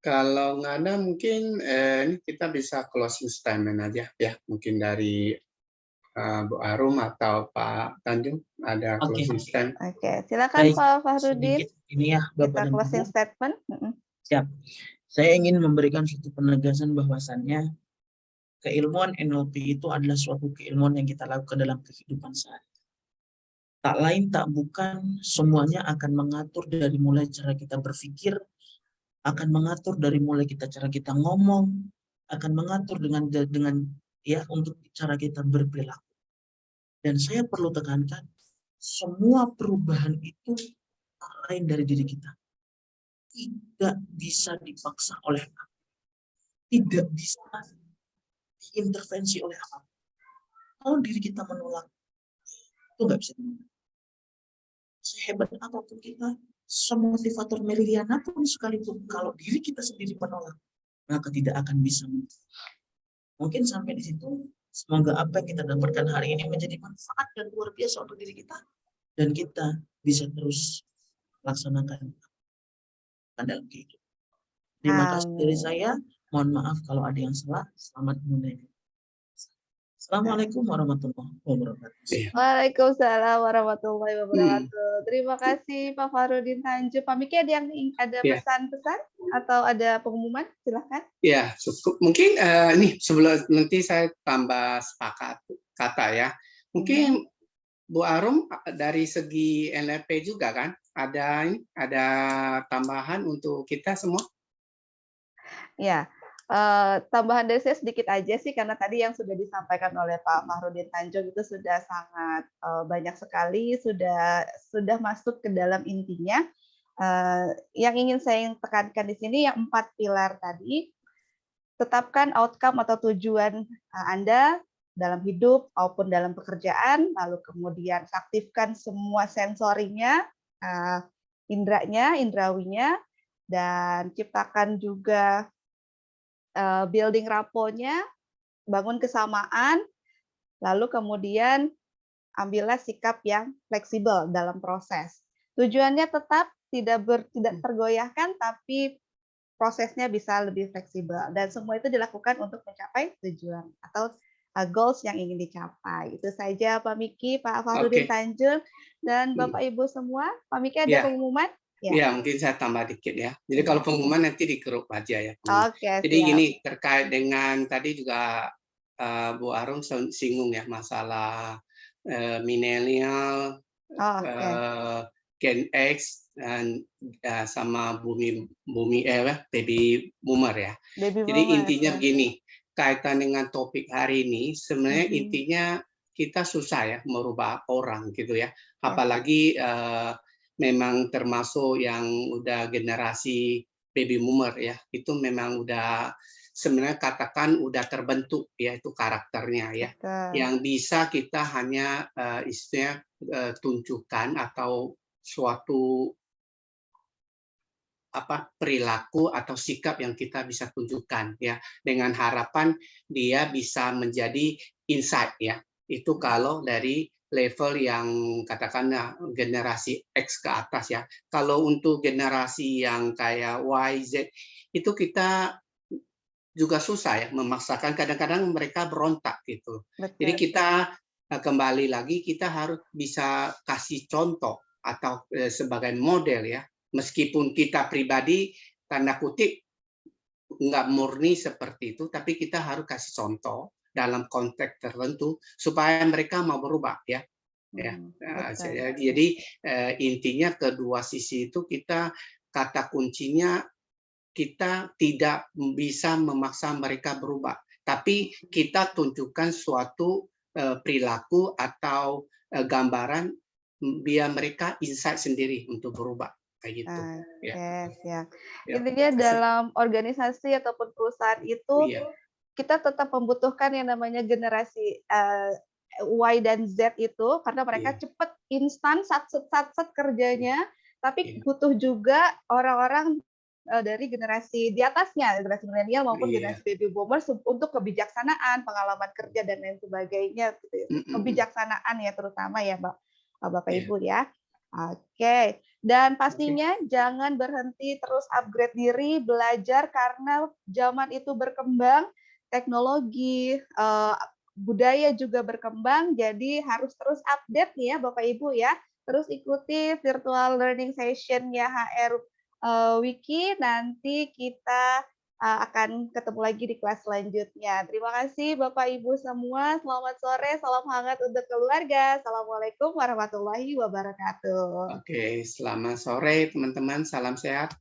Kalau nggak ada mungkin ini kita bisa closing statement aja ya, mungkin dari Bu Arum atau Pak Tanjung ada Oke. closing statement. Oke, silakan Baik, Pak Fahrudin. sedikit ini ya Bapak Kita dan closing Ibu. statement. Siap. Saya ingin memberikan suatu penegasan bahwasannya keilmuan NLP itu adalah suatu keilmuan yang kita lakukan dalam kehidupan sehari. Tak lain tak bukan semuanya akan mengatur dari mulai cara kita berpikir, akan mengatur dari mulai cara kita ngomong, akan mengatur dengan ya untuk cara kita berperilaku. Dan saya perlu tekankan, semua perubahan itu tak lain dari diri kita. Tidak bisa dipaksa oleh apa. Tidak bisa diintervensi oleh apa. Kalau diri kita menolak, itu nggak bisa dimenang. Sehebat apapun kita, semotivator Meridiana pun sekalipun, kalau diri kita sendiri menolak, maka tidak akan bisa. Mungkin sampai di situ, semoga apa yang kita dapatkan hari ini menjadi manfaat dan luar biasa untuk diri kita, dan kita bisa terus laksanakan dalam kehidupan. Terima kasih dari saya. Mohon maaf kalau ada yang salah. Selamat menunaikan. Assalamualaikum warahmatullahi wabarakatuh. Waalaikumsalam warahmatullahi wabarakatuh. Terima kasih Pak Fahrudin Tanjung. Pak Miki ada pesan-pesan atau ada pengumuman? Silahkan. Ya, cukup. Mungkin ini sebelum nanti saya tambah sepakat kata ya. Mungkin Bu Arum dari segi NLP juga kan ada tambahan untuk kita semua? Ya. Tambahan dari saya sedikit aja sih, karena tadi yang sudah disampaikan oleh Pak Fahrudin Tanjung itu sudah sangat banyak sekali, sudah masuk ke dalam intinya. Yang ingin saya tekankan di sini yang 4 pilar tadi, tetapkan outcome atau tujuan Anda dalam hidup maupun dalam pekerjaan, lalu kemudian aktifkan semua sensorinya, indrawinya, dan ciptakan juga building raponya, bangun kesamaan, lalu kemudian ambillah sikap yang fleksibel dalam proses. Tujuannya tetap tidak tergoyahkan, tapi prosesnya bisa lebih fleksibel. Dan semua itu dilakukan untuk mencapai tujuan atau goals yang ingin dicapai. Itu saja Pak Miki, Pak Fahrudin Tanjung, dan Bapak Ibu semua. Pak Miki ada pengumuman? Ya, mungkin saya tambah dikit ya. Jadi kalau pengumuman nanti di grup aja ya. Jadi siap. gini, terkait dengan tadi juga Bu Arum singgung ya masalah milenial, Gen X dan sama baby boomer ya. Jadi intinya begini, kaitan dengan topik hari ini sebenarnya intinya kita susah ya merubah orang gitu ya. Apalagi memang termasuk yang udah generasi baby boomer ya, itu memang udah sebenarnya katakan udah terbentuk ya itu karakternya ya. Yang bisa kita hanya istilahnya tunjukkan atau suatu perilaku atau sikap yang kita bisa tunjukkan ya, dengan harapan dia bisa menjadi insight ya. Itu kalau dari level yang katakanlah generasi X ke atas ya. Kalau untuk generasi yang kayak Y, Z itu kita juga susah ya memaksakan, kadang-kadang mereka berontak gitu. Jadi kita kembali lagi kita harus bisa kasih contoh atau sebagai model ya. Meskipun kita pribadi tanda kutip nggak murni seperti itu, tapi kita harus kasih contoh dalam konteks tertentu supaya mereka mau berubah ya. Jadi intinya kedua sisi itu kita kata kuncinya kita tidak bisa memaksa mereka berubah, tapi kita tunjukkan suatu perilaku atau gambaran biar mereka insight sendiri untuk berubah kayak gitu. Intinya dalam organisasi ataupun perusahaan itu kita tetap membutuhkan yang namanya generasi Y dan Z itu, karena mereka cepat, instan, sat kerjanya, tapi butuh juga orang-orang dari generasi di atasnya, generasi milenial maupun generasi baby boomers untuk kebijaksanaan, pengalaman kerja dan lain sebagainya, gitu. Kebijaksanaan ya terutama ya, Mbak. Bapak Iya. Ibu ya. Oke, dan pastinya jangan berhenti terus upgrade diri, belajar karena zaman itu berkembang, teknologi, budaya juga berkembang, jadi harus terus update nih ya Bapak Ibu ya. Terus ikuti virtual learning session-nya HR Wiki, nanti kita akan ketemu lagi di kelas selanjutnya. Terima kasih Bapak Ibu semua. Selamat sore, salam hangat untuk keluarga. Assalamualaikum warahmatullahi wabarakatuh. Oke, selamat sore teman-teman. Salam sehat.